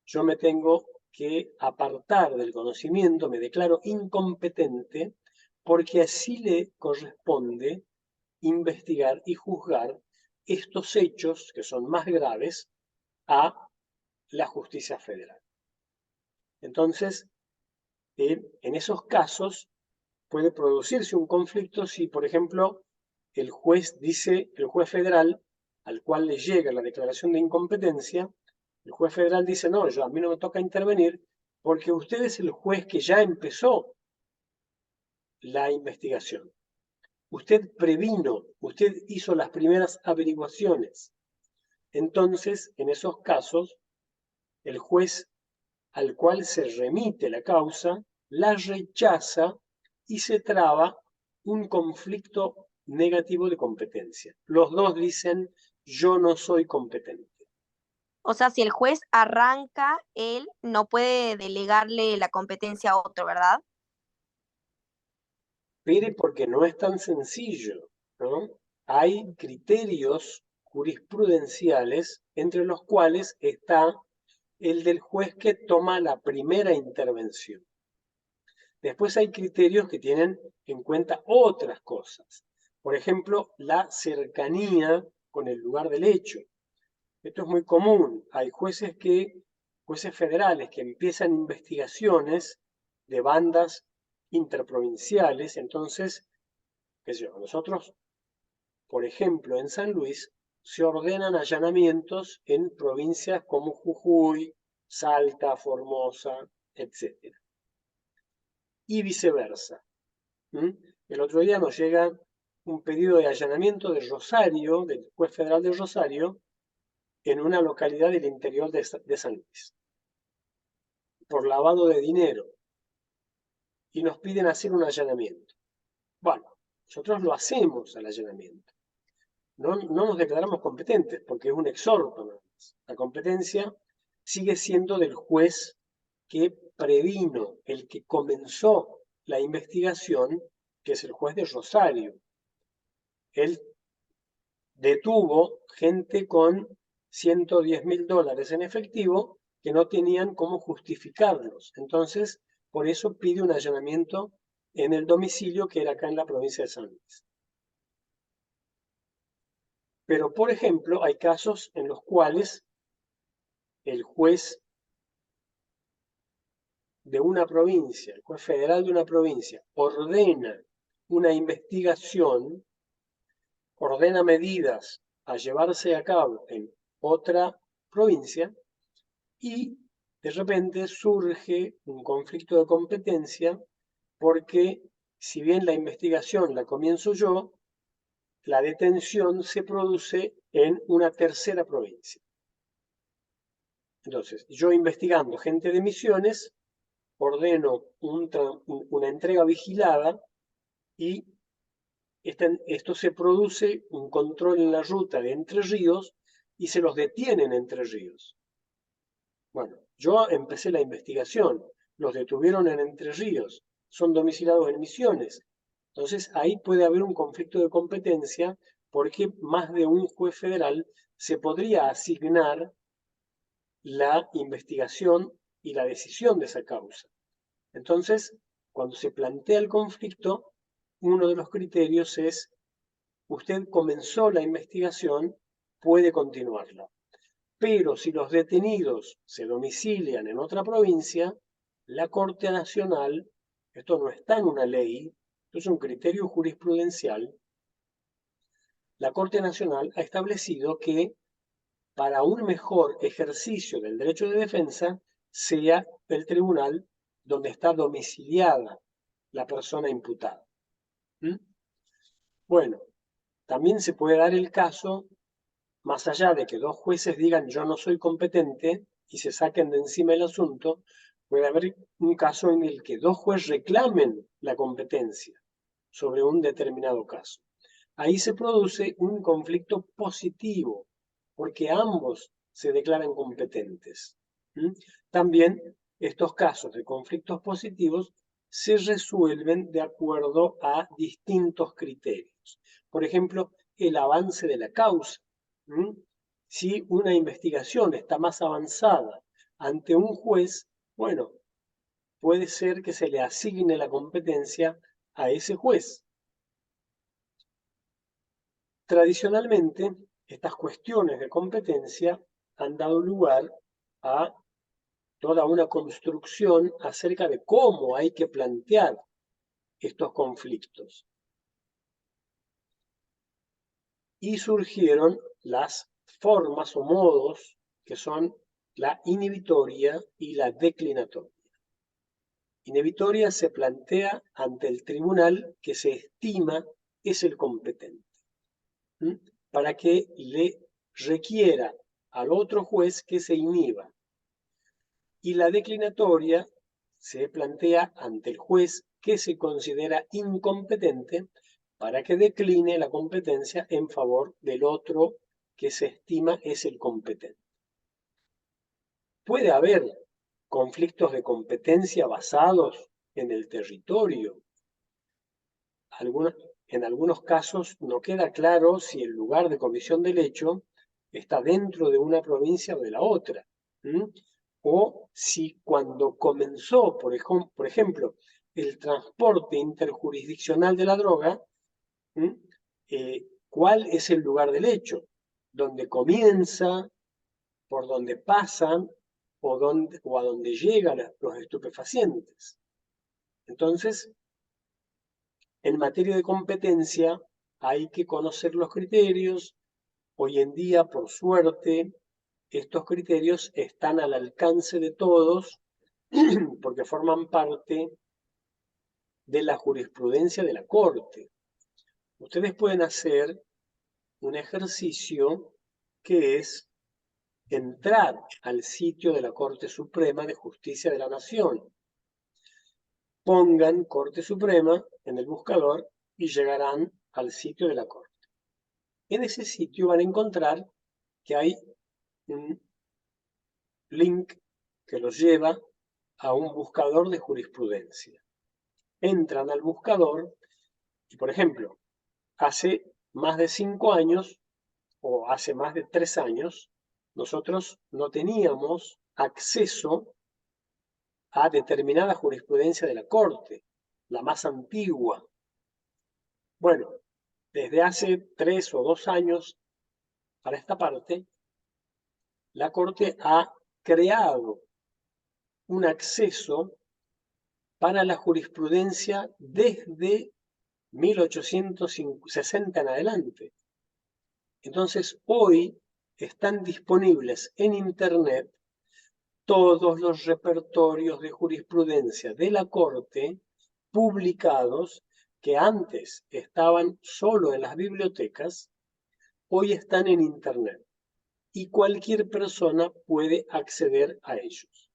Speaker 1: yo me tengo que apartar del conocimiento, me declaro incompetente, porque así le corresponde investigar y juzgar estos hechos, que son más graves, a la justicia federal. Entonces, en esos casos puede producirse un conflicto si, por ejemplo, el juez federal, al cual le llega la declaración de incompetencia, el juez federal dice, no, a mí no me toca intervenir porque usted es el juez que ya empezó la investigación. Usted previno, usted hizo las primeras averiguaciones. Entonces, en esos casos, el juez al cual se remite la causa la rechaza y se traba un conflicto negativo de competencia. Los dos dicen, yo no soy competente.
Speaker 2: O sea, si el juez arranca, él no puede delegarle la competencia a otro, ¿verdad?
Speaker 1: Pero porque no es tan sencillo, ¿no? Hay criterios jurisprudenciales entre los cuales está el del juez que toma la primera intervención. Después hay criterios que tienen en cuenta otras cosas. Por ejemplo, la cercanía con el lugar del hecho. Esto es muy común. Hay jueces que jueces federales que empiezan investigaciones de bandas interprovinciales. Entonces, qué sé yo, nosotros, por ejemplo, en San Luis, se ordenan allanamientos en provincias como Jujuy, Salta, Formosa, etc. Y viceversa. El otro día nos llega un pedido de allanamiento de Rosario, del juez federal de Rosario, en una localidad del interior de San Luis, por lavado de dinero, y nos piden hacer un allanamiento. Bueno, nosotros lo hacemos al allanamiento. No nos declaramos competentes porque es un exhorto nada más. La competencia sigue siendo del juez que previno, el que comenzó la investigación, que es el juez de Rosario. Él detuvo gente con $110.000 en efectivo que no tenían cómo justificarlos. Entonces, por eso pide un allanamiento en el domicilio que era acá en la provincia de San Luis. Pero, por ejemplo, hay casos en los cuales el juez de una provincia, el juez federal de una provincia, ordena una investigación, ordena medidas a llevarse a cabo en otra provincia y de repente surge un conflicto de competencia porque si bien la investigación la comienzo yo, la detención se produce en una tercera provincia. Entonces, yo investigando gente de Misiones, ordeno una entrega vigilada y esto se produce un control en la ruta de Entre Ríos y se los detiene en Entre Ríos. Bueno, yo empecé la investigación, los detuvieron en Entre Ríos, son domiciliados en Misiones. Entonces ahí puede haber un conflicto de competencia porque más de un juez federal se podría asignar la investigación y la decisión de esa causa. Entonces, cuando se plantea el conflicto, uno de los criterios es, usted comenzó la investigación, puede continuarla. Pero si los detenidos se domicilian en otra provincia, la Corte Nacional, esto no está en una ley, esto es un criterio jurisprudencial, la Corte Nacional ha establecido que para un mejor ejercicio del derecho de defensa sea el tribunal donde está domiciliada la persona imputada. Bueno, también se puede dar el caso, más allá de que dos jueces digan yo no soy competente y se saquen de encima el asunto, puede haber un caso en el que dos jueces reclamen la competencia sobre un determinado caso. Ahí se produce un conflicto positivo, porque ambos se declaran competentes. También estos casos de conflictos positivos se resuelven de acuerdo a distintos criterios. Por ejemplo, el avance de la causa. Si una investigación está más avanzada ante un juez, bueno, puede ser que se le asigne la competencia a ese juez. Tradicionalmente, estas cuestiones de competencia han dado lugar a toda una construcción acerca de cómo hay que plantear estos conflictos. Y surgieron las formas o modos que son la inhibitoria y la declinatoria. Inhibitoria se plantea ante el tribunal que se estima es el competente, para que le requiera al otro juez que se inhiba. Y la declinatoria se plantea ante el juez que se considera incompetente para que decline la competencia en favor del otro que se estima es el competente. Puede haber conflictos de competencia basados en el territorio. En algunos casos no queda claro si el lugar de comisión del hecho está dentro de una provincia o de la otra. O si cuando comenzó, por ejemplo, el transporte interjurisdiccional de la droga, ¿cuál es el lugar del hecho? ¿Dónde comienza? ¿Por dónde pasan? o a dónde llegan los estupefacientes. Entonces, en materia de competencia hay que conocer los criterios. Hoy en día, por suerte, estos criterios están al alcance de todos porque forman parte de la jurisprudencia de la Corte. Ustedes pueden hacer un ejercicio que es entrar al sitio de la Corte Suprema de Justicia de la Nación. Pongan Corte Suprema en el buscador y llegarán al sitio de la Corte. En ese sitio van a encontrar que hay un link que los lleva a un buscador de jurisprudencia. Entran al buscador y, por ejemplo, hace más de 5 años o hace más de 3 años, nosotros no teníamos acceso a determinada jurisprudencia de la Corte, la más antigua. Bueno, desde hace 3 o 2 años para esta parte, la Corte ha creado un acceso para la jurisprudencia desde 1860 en adelante. Entonces, hoy están disponibles en Internet todos los repertorios de jurisprudencia de la Corte publicados que antes estaban solo en las bibliotecas, hoy están en Internet y cualquier persona puede acceder a ellos.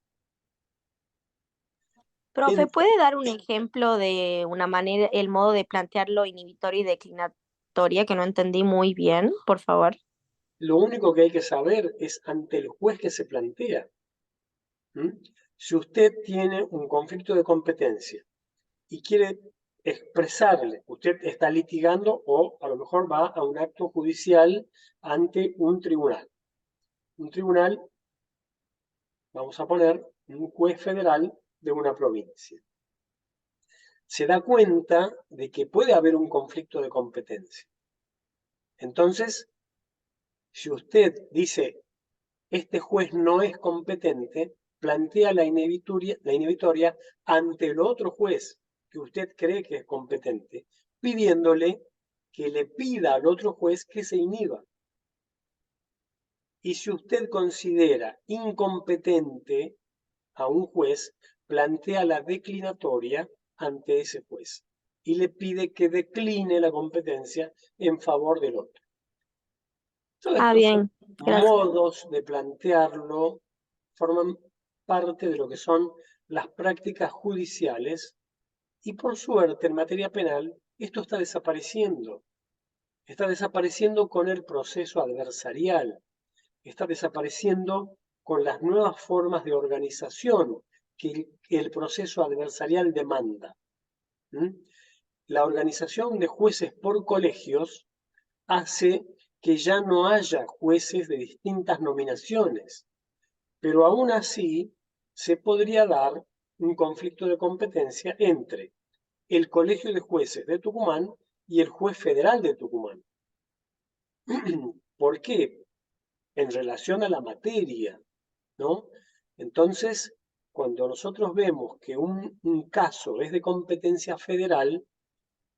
Speaker 2: Profe, ¿puede dar un ejemplo de una manera, el modo de plantearlo inhibitoria y declinatoria que no entendí muy bien, por favor?
Speaker 1: Lo único que hay que saber es ante el juez que se plantea. Si usted tiene un conflicto de competencia y quiere expresarle, usted está litigando o a lo mejor va a un acto judicial ante un tribunal. Un tribunal, vamos a poner, un juez federal de una provincia. Se da cuenta de que puede haber un conflicto de competencia. Entonces, si usted dice, este juez no es competente, plantea la inhibitoria ante el otro juez que usted cree que es competente, pidiéndole que le pida al otro juez que se inhiba. Y si usted considera incompetente a un juez, plantea la declinatoria ante ese juez y le pide que decline la competencia en favor del otro. Todos estos
Speaker 2: Bien, gracias.
Speaker 1: modos de plantearlo forman parte de lo que son las prácticas judiciales y por suerte en materia penal esto está desapareciendo. Está desapareciendo con el proceso adversarial, está desapareciendo con las nuevas formas de organización que el proceso adversarial demanda. La organización de jueces por colegios hace que ya no haya jueces de distintas nominaciones, pero aún así se podría dar un conflicto de competencia entre el Colegio de Jueces de Tucumán y el Juez Federal de Tucumán. ¿Por qué? En relación a la materia, ¿no? Entonces, cuando nosotros vemos que un caso es de competencia federal,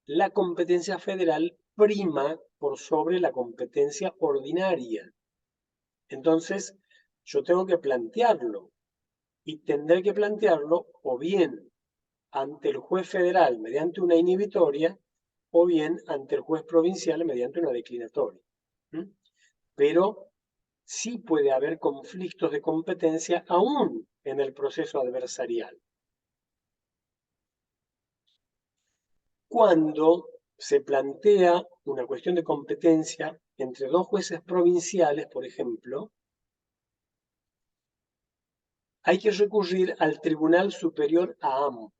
Speaker 1: la competencia federal prima por sobre la competencia ordinaria. Entonces, yo tengo que plantearlo y tendré que plantearlo o bien ante el juez federal mediante una inhibitoria o bien ante el juez provincial mediante una declinatoria. Pero sí puede haber conflictos de competencia aún en el proceso adversarial. Cuando se plantea una cuestión de competencia entre dos jueces provinciales, por ejemplo, hay que recurrir al Tribunal Superior a ambos.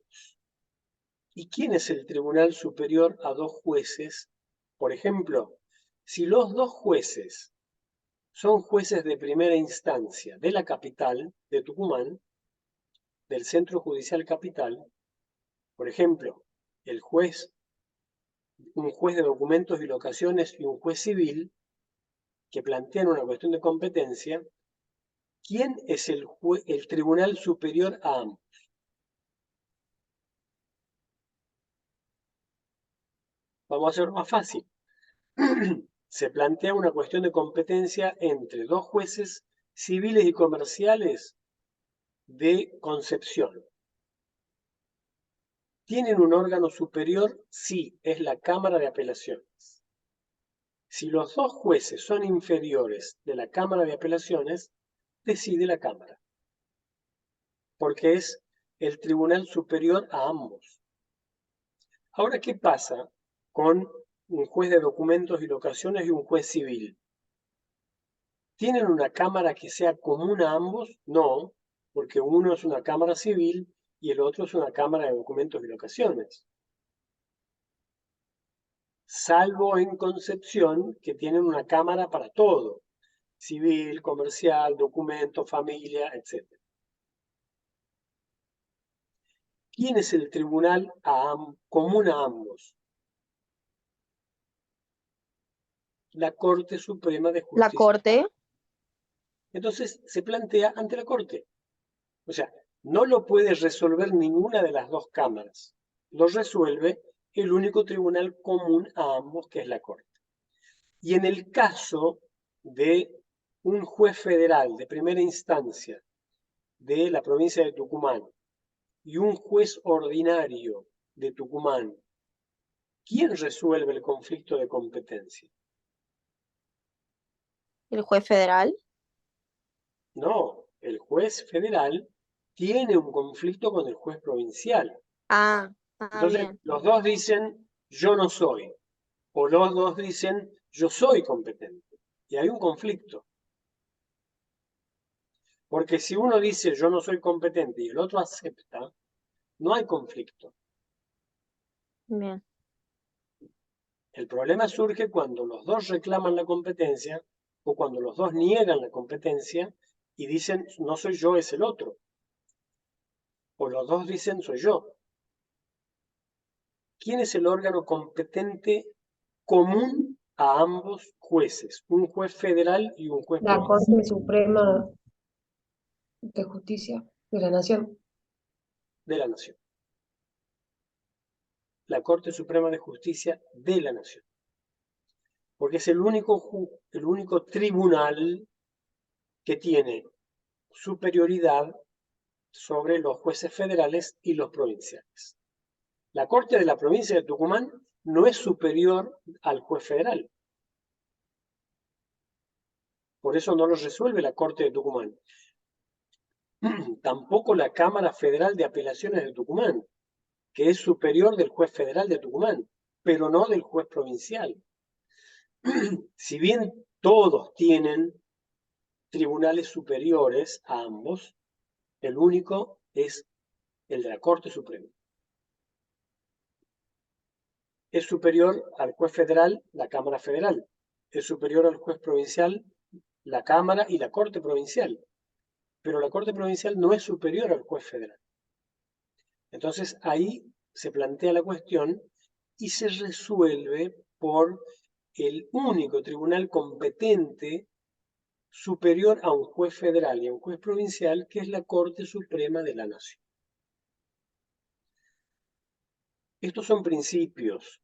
Speaker 1: ¿Y quién es el Tribunal Superior a dos jueces? Por ejemplo, si los dos jueces son jueces de primera instancia de la capital, de Tucumán, del Centro Judicial Capital, por ejemplo, un juez de documentos y locaciones y un juez civil, que plantean una cuestión de competencia, ¿Quién es el tribunal superior a ambos? Vamos a hacerlo más fácil. Se plantea una cuestión de competencia entre dos jueces civiles y comerciales de Concepción. ¿Tienen un órgano superior? Sí, es la Cámara de Apelaciones. Si los dos jueces son inferiores de la Cámara de Apelaciones, decide la Cámara, porque es el tribunal superior a ambos. Ahora, ¿qué pasa con un juez de documentos y locaciones y un juez civil? ¿Tienen una cámara que sea común a ambos? No, porque uno es una cámara civil y el otro es una cámara de documentos y locaciones. Salvo en Concepción, que tienen una cámara para todo, civil, comercial, documentos, familia, etc. ¿Quién es el tribunal común a ambos? La Corte Suprema de
Speaker 2: La
Speaker 1: Justicia.
Speaker 2: Corte.
Speaker 1: Entonces se plantea ante la Corte. O sea, no lo puede resolver ninguna de las dos cámaras. Lo resuelve el único tribunal común a ambos, que es la Corte. Y en el caso de un juez federal de primera instancia de la provincia de Tucumán y un juez ordinario de Tucumán, ¿quién resuelve el conflicto de competencia?
Speaker 2: El juez federal.
Speaker 1: No, el juez federal tiene un conflicto con el juez provincial.
Speaker 2: Bien.
Speaker 1: Entonces, los dos dicen, yo no soy, o los dos dicen, yo soy competente. Y hay un conflicto. Porque si uno dice, yo no soy competente, y el otro acepta, no hay conflicto.
Speaker 2: Bien.
Speaker 1: El problema surge cuando los dos reclaman la competencia o cuando los dos niegan la competencia y dicen, no soy yo, es el otro. O los dos dicen, soy yo. ¿Quién es el órgano competente común a ambos jueces? Un juez federal y un juez
Speaker 3: La
Speaker 1: provincial
Speaker 3: Corte Suprema de Justicia de la Nación.
Speaker 1: de la Nación. La Corte Suprema de Justicia de la Nación. Porque es el único tribunal que tiene superioridad sobre los jueces federales y los provinciales. La Corte de la provincia de Tucumán no es superior al juez federal. Por eso no lo resuelve la Corte de Tucumán. Tampoco la Cámara Federal de Apelaciones de Tucumán, que es superior del juez federal de Tucumán, pero no del juez provincial. Si bien todos tienen tribunales superiores a ambos, el único es el de la Corte Suprema. Es superior al juez federal, la Cámara Federal. Es superior al juez provincial, la Cámara y la Corte Provincial. Pero la Corte Provincial no es superior al juez federal. Entonces ahí se plantea la cuestión y se resuelve por el único tribunal competente superior a un juez federal y a un juez provincial, que es la Corte Suprema de la Nación. Estos son principios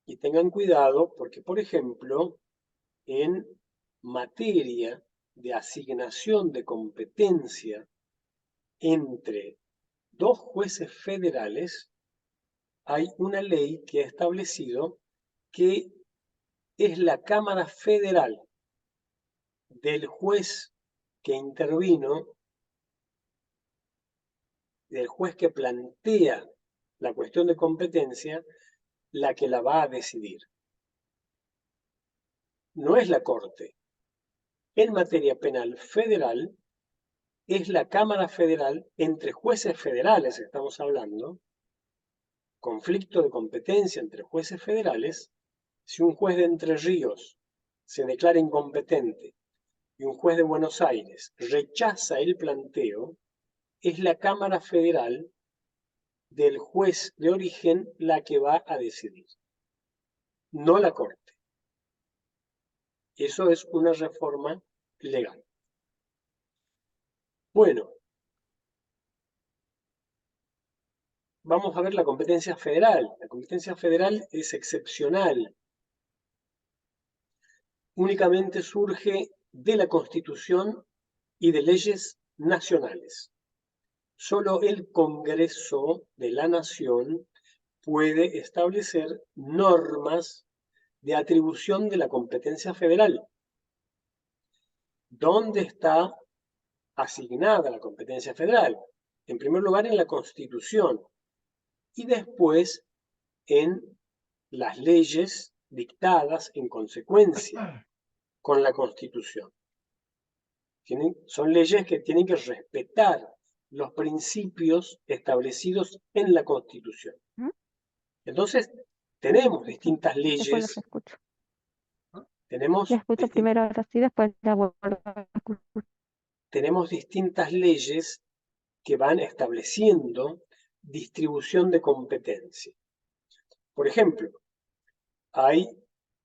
Speaker 1: y tengan cuidado porque, por ejemplo, en materia de asignación de competencia entre dos jueces federales, hay una ley que ha establecido que es la Cámara Federal del juez que intervino, del juez que plantea la cuestión de competencia, la que la va a decidir. No es la Corte. En materia penal federal, es la Cámara Federal entre jueces federales, estamos hablando, conflicto de competencia entre jueces federales. Si un juez de Entre Ríos se declara incompetente y un juez de Buenos Aires rechaza el planteo, es la Cámara Federal del juez de origen la que va a decidir, no la Corte. Eso es una reforma legal. Bueno, vamos a ver la competencia federal. La competencia federal es excepcional. Únicamente surge de la Constitución y de leyes nacionales. Solo el Congreso de la Nación puede establecer normas de atribución de la competencia federal. ¿Dónde está asignada la competencia federal? En primer lugar, en la Constitución y después en las leyes dictadas en consecuencia con la Constitución. Son leyes que tienen que respetar los principios establecidos en la Constitución. Entonces, tenemos distintas
Speaker 4: Después
Speaker 1: leyes.
Speaker 4: los escucho.
Speaker 1: Tenemos,
Speaker 4: La escucho primero, ahora sí, después la vuelvo a escuchar.
Speaker 1: tenemos distintas leyes que van estableciendo distribución de competencia. Por ejemplo, ha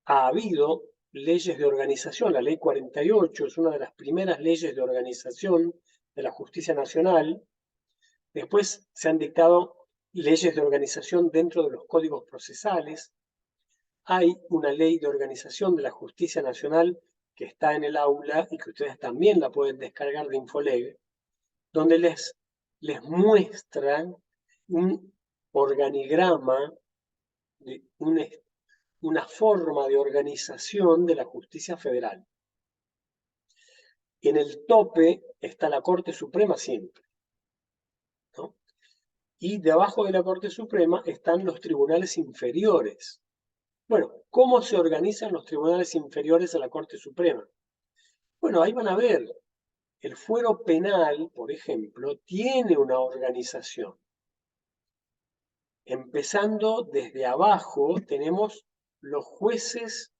Speaker 1: habido leyes de organización. La Ley 48 es una de las primeras leyes de organización de la justicia nacional. Después se han dictado leyes de organización dentro de los códigos procesales. Hay una ley de organización de la justicia nacional que está en el aula y que ustedes también la pueden descargar de Infoleg, donde les muestran un organigrama, de una forma de organización de la justicia federal. En el tope está la Corte Suprema siempre, ¿no? Y debajo de la Corte Suprema están los tribunales inferiores. Bueno, ¿cómo se organizan los tribunales inferiores a la Corte Suprema? Bueno, ahí van a ver. El fuero penal, por ejemplo, tiene una organización. Empezando desde abajo, tenemos los jueces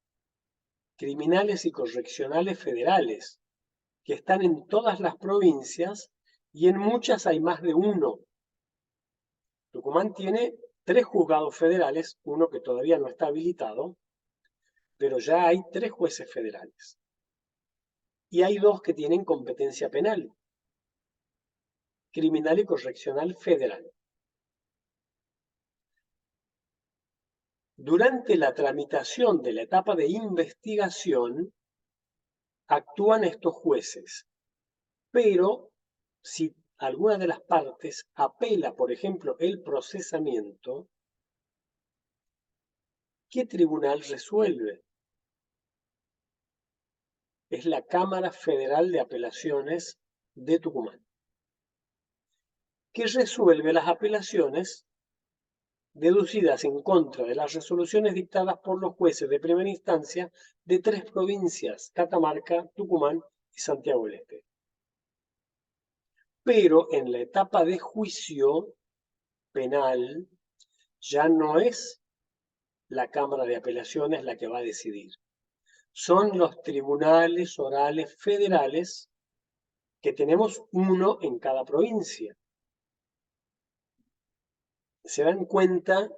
Speaker 1: criminales y correccionales federales, que están en todas las provincias y en muchas hay más de uno. Tucumán tiene 3 juzgados federales, uno que todavía no está habilitado, pero ya hay 3 jueces federales. Y hay 2 que tienen competencia penal, criminal y correccional federal. Durante la tramitación de la etapa de investigación, actúan estos jueces, pero si alguna de las partes apela, por ejemplo, el procesamiento, ¿qué tribunal resuelve? Es la Cámara Federal de Apelaciones de Tucumán, que resuelve las apelaciones deducidas en contra de las resoluciones dictadas por los jueces de primera instancia de 3 provincias, Catamarca, Tucumán y Santiago del Estero. Pero en la etapa de juicio penal ya no es la Cámara de Apelaciones la que va a decidir. Son los tribunales orales federales, que tenemos uno en cada provincia. Se dan cuenta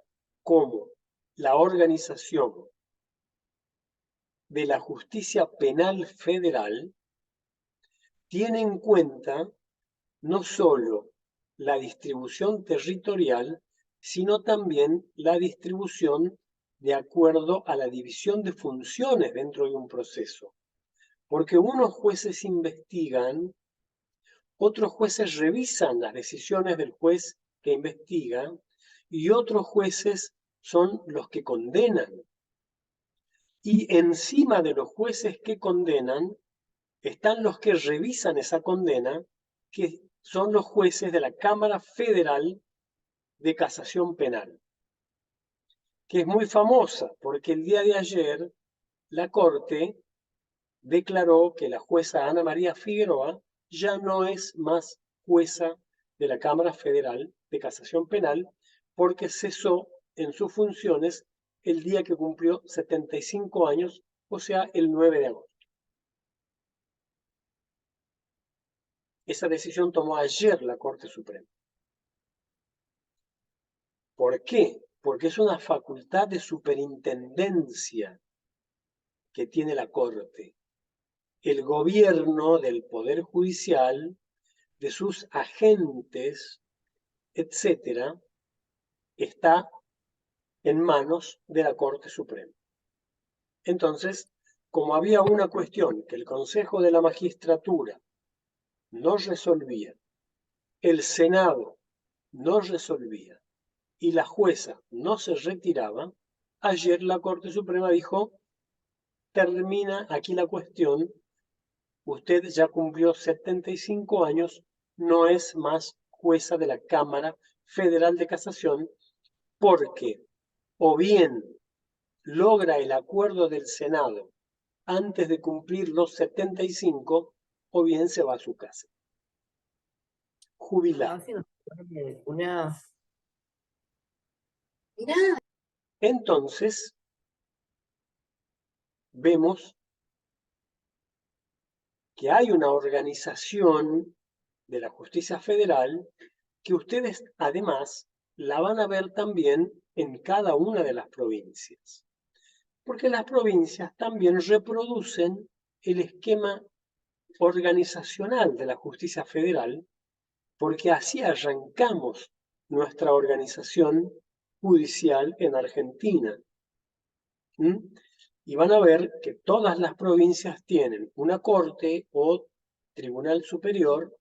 Speaker 1: cómo la organización de la justicia penal federal tiene en cuenta no solo la distribución territorial, sino también la distribución de acuerdo a la división de funciones dentro de un proceso. Porque unos jueces investigan, otros jueces revisan las decisiones del juez que investiga y otros jueces son los que condenan. Y encima de los jueces que condenan están los que revisan esa condena, que son los jueces de la Cámara Federal de Casación Penal, que es muy famosa porque el día de ayer la Corte declaró que la jueza Ana María Figueroa ya no es más jueza de la Cámara Federal de Casación Penal porque cesó en sus funciones el día que cumplió 75 años, o sea, el 9 de agosto. Esa decisión tomó ayer la Corte Suprema. ¿Por qué? Porque es una facultad de superintendencia que tiene la Corte. El gobierno del Poder Judicial de sus agentes, etcétera, está en manos de la Corte Suprema. Entonces, como había una cuestión que el Consejo de la Magistratura no resolvía, el Senado no resolvía y la jueza no se retiraba, ayer la Corte Suprema dijo, termina aquí la cuestión, usted ya cumplió 75 años, no es más jueza de la Cámara Federal de Casación, porque o bien logra el acuerdo del Senado antes de cumplir los 75, o bien se va a su casa. Jubilado. Entonces, vemos que hay una organización de la justicia federal que ustedes además la van a ver también en cada una de las provincias. Porque las provincias también reproducen el esquema organizacional de la justicia federal, porque así arrancamos nuestra organización judicial en Argentina. Y van a ver que todas las provincias tienen una corte o tribunal superior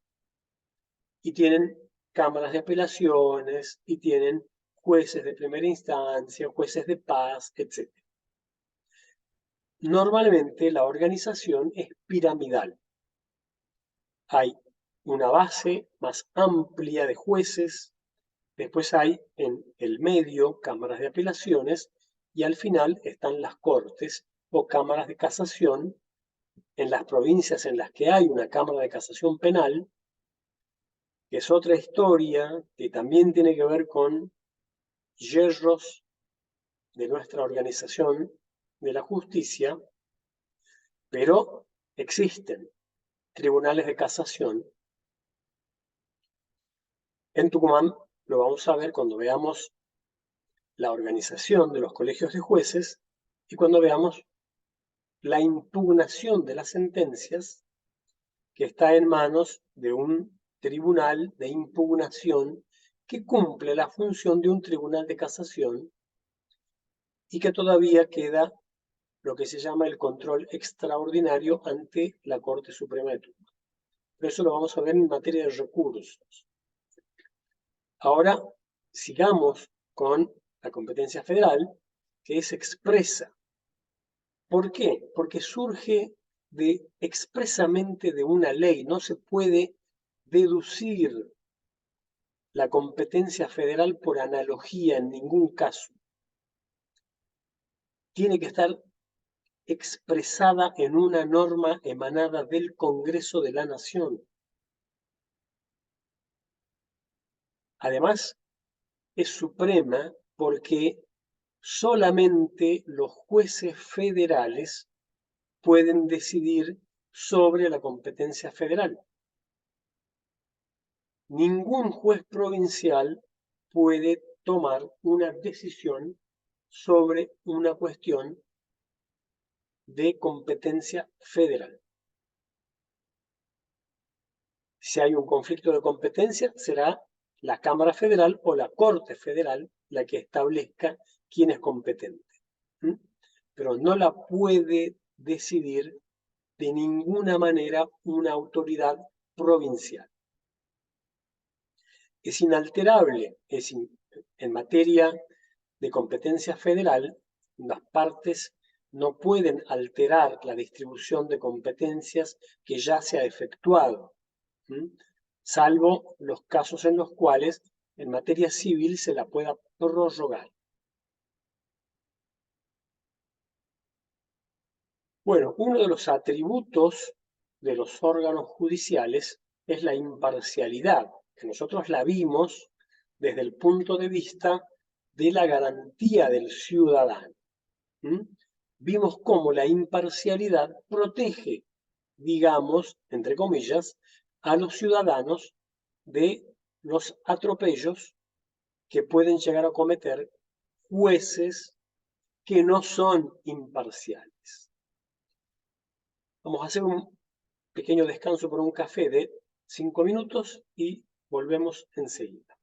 Speaker 1: y tienen cámaras de apelaciones y tienen jueces de primera instancia, jueces de paz, etc. Normalmente la organización es piramidal. Hay una base más amplia de jueces, después hay en el medio cámaras de apelaciones y al final están las cortes o cámaras de casación en las provincias en las que hay una cámara de casación penal, que es otra historia que también tiene que ver con hierros de nuestra organización de la justicia, pero existen tribunales de casación. En Tucumán lo vamos a ver cuando veamos la organización de los colegios de jueces y cuando veamos la impugnación de las sentencias que está en manos de un tribunal de impugnación que cumple la función de un tribunal de casación y que todavía queda lo que se llama el control extraordinario ante la Corte Suprema de Tucumán. Pero eso lo vamos a ver en materia de recursos. Ahora, sigamos con la competencia federal, que es expresa. ¿Por qué? Porque surge expresamente de una ley. No se puede deducir la competencia federal por analogía en ningún caso. Tiene que estar expresada en una norma emanada del Congreso de la Nación. Además, es suprema porque solamente los jueces federales pueden decidir sobre la competencia federal. Ningún juez provincial puede tomar una decisión sobre una cuestión de competencia federal. Si hay un conflicto de competencia, será la Cámara Federal o la Corte Federal la que establezca quién es competente. Pero no la puede decidir de ninguna manera una autoridad provincial. Es inalterable, en materia de competencia federal, las partes no pueden alterar la distribución de competencias que ya se ha efectuado, salvo los casos en los cuales en materia civil se la pueda prorrogar. Bueno, uno de los atributos de los órganos judiciales es la imparcialidad, que nosotros la vimos desde el punto de vista de la garantía del ciudadano. Vimos cómo la imparcialidad protege, digamos, entre comillas, a los ciudadanos de los atropellos que pueden llegar a cometer jueces que no son imparciales. Vamos a hacer un pequeño descanso por un café de 5 minutos y volvemos enseguida.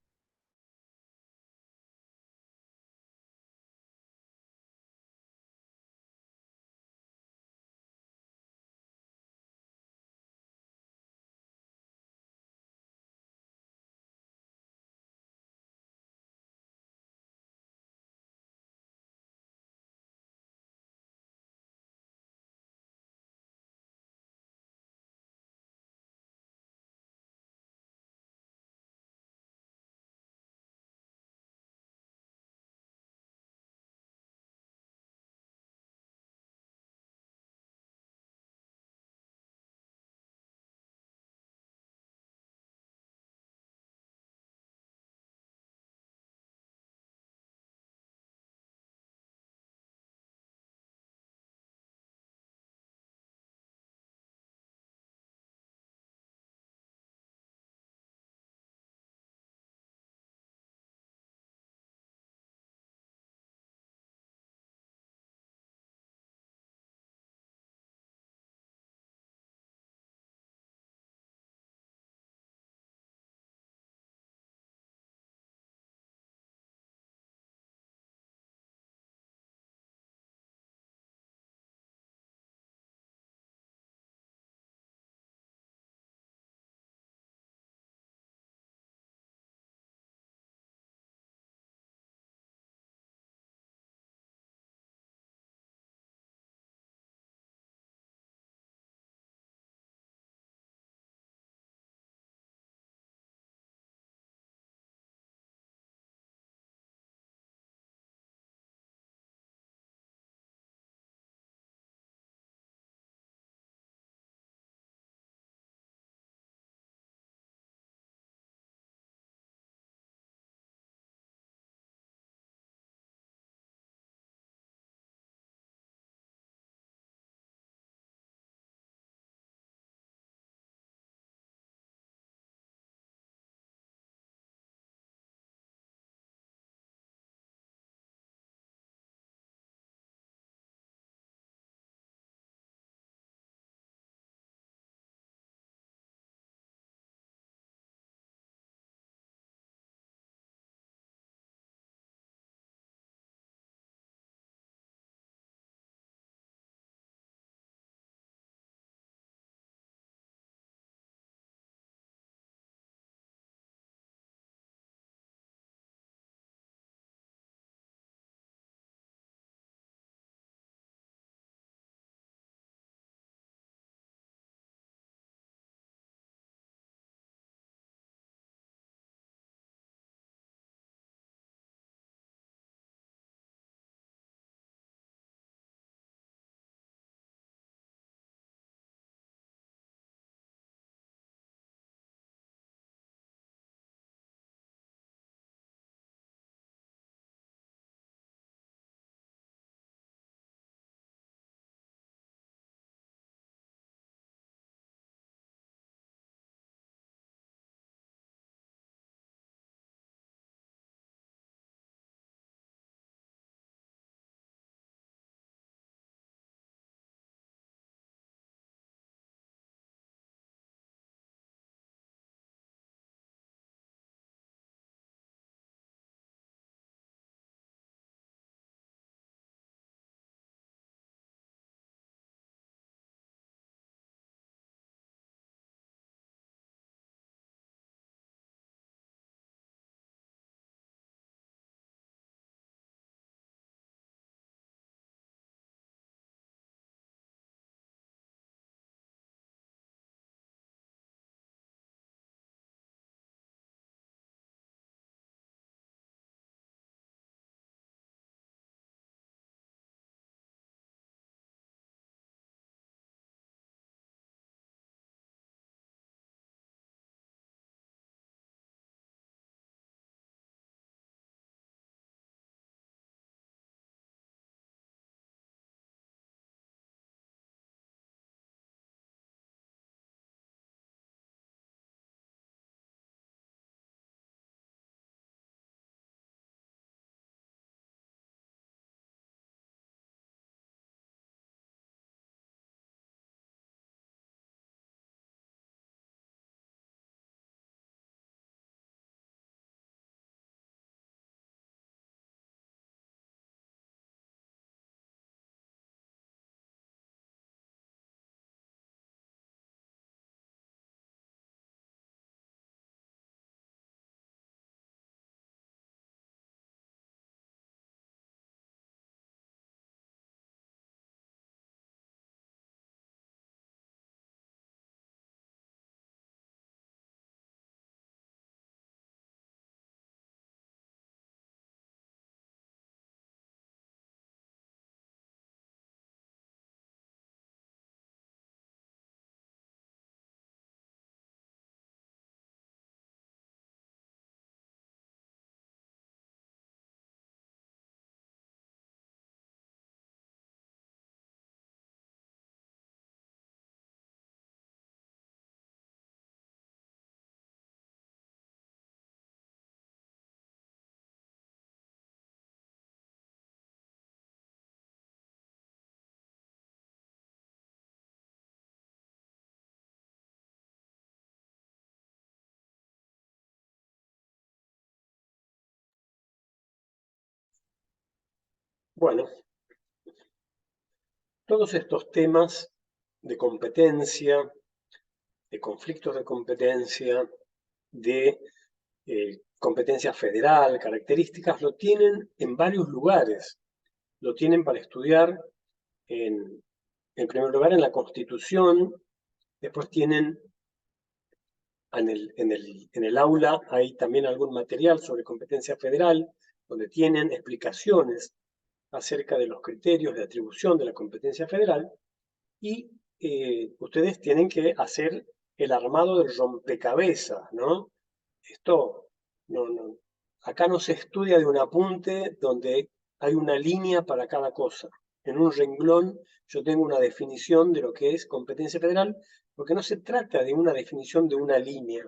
Speaker 1: Bueno, todos estos temas de competencia, de conflictos de competencia, de competencia federal, características, lo tienen en varios lugares. Lo tienen para estudiar en primer lugar en la Constitución, después tienen en el aula, hay también algún material sobre competencia federal, donde tienen explicaciones acerca de los criterios de atribución de la competencia federal, y ustedes tienen que hacer el armado del rompecabezas, ¿no? Esto, acá no se estudia de un apunte donde hay una línea para cada cosa. En un renglón yo tengo una definición de lo que es competencia federal, porque no se trata de una definición de una línea.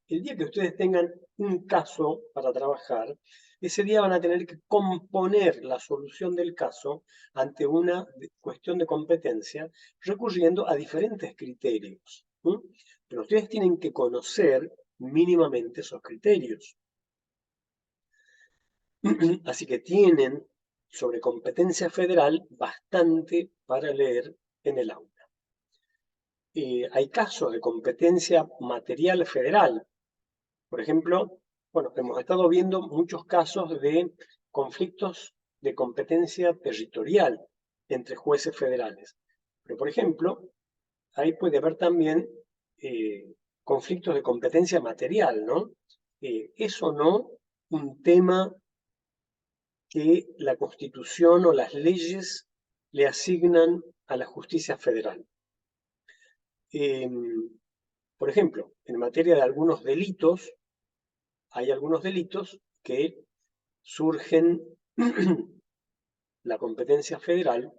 Speaker 1: El día que ustedes tengan un caso para trabajar, ese día van a tener que componer la solución del caso ante una cuestión de competencia, recurriendo a diferentes criterios. Pero ustedes tienen que conocer mínimamente esos criterios. Así que tienen sobre competencia federal bastante para leer en el aula. Hay casos de competencia material federal. Por ejemplo, bueno, hemos estado viendo muchos casos de conflictos de competencia territorial entre jueces federales. Pero, por ejemplo, ahí puede haber también conflictos de competencia material, ¿no? Eso no un tema que la Constitución o las leyes le asignan a la justicia federal. Por ejemplo, en materia de algunos delitos, hay algunos delitos que surgen la competencia federal,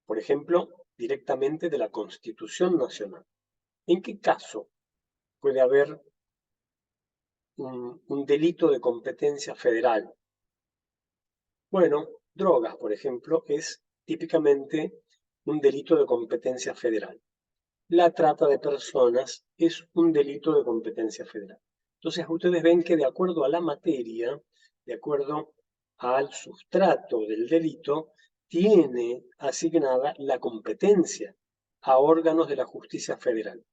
Speaker 1: por ejemplo, directamente de la Constitución Nacional. ¿En qué caso puede haber un delito de competencia federal? Bueno, drogas, por ejemplo, es típicamente un delito de competencia federal. La trata de personas es un delito de competencia federal. Entonces, ustedes ven que de acuerdo a la materia, de acuerdo al sustrato del delito, tiene asignada la competencia a órganos de la justicia federal.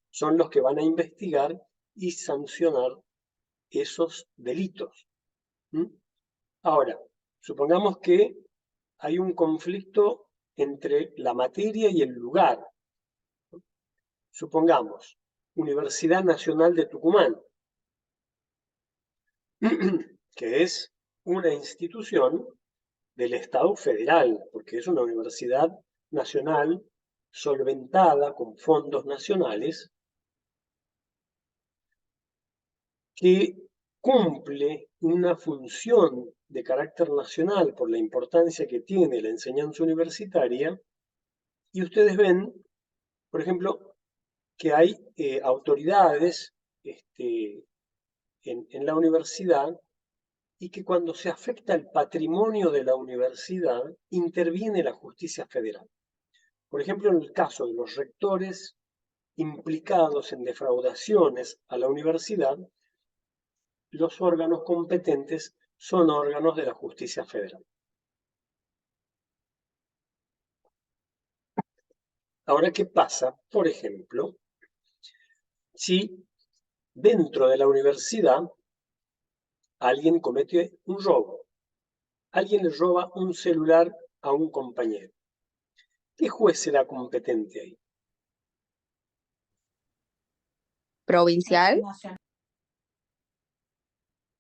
Speaker 1: Son los que van a investigar y sancionar esos delitos. Ahora, supongamos que hay un conflicto entre la materia y el lugar. Supongamos, Universidad Nacional de Tucumán, que es una institución del Estado federal, porque es una universidad nacional solventada con fondos nacionales, que cumple una función de carácter nacional por la importancia que tiene la enseñanza universitaria, y ustedes ven, por ejemplo, que hay autoridades en la universidad y que cuando se afecta el patrimonio de la universidad, interviene la justicia federal. Por ejemplo, en el caso de los rectores implicados en defraudaciones a la universidad, los órganos competentes son órganos de la justicia federal. Ahora, ¿qué pasa? Por ejemplo, si dentro de la universidad alguien comete un robo, alguien le roba un celular a un compañero, ¿qué juez será competente ahí?
Speaker 2: ¿Provincial?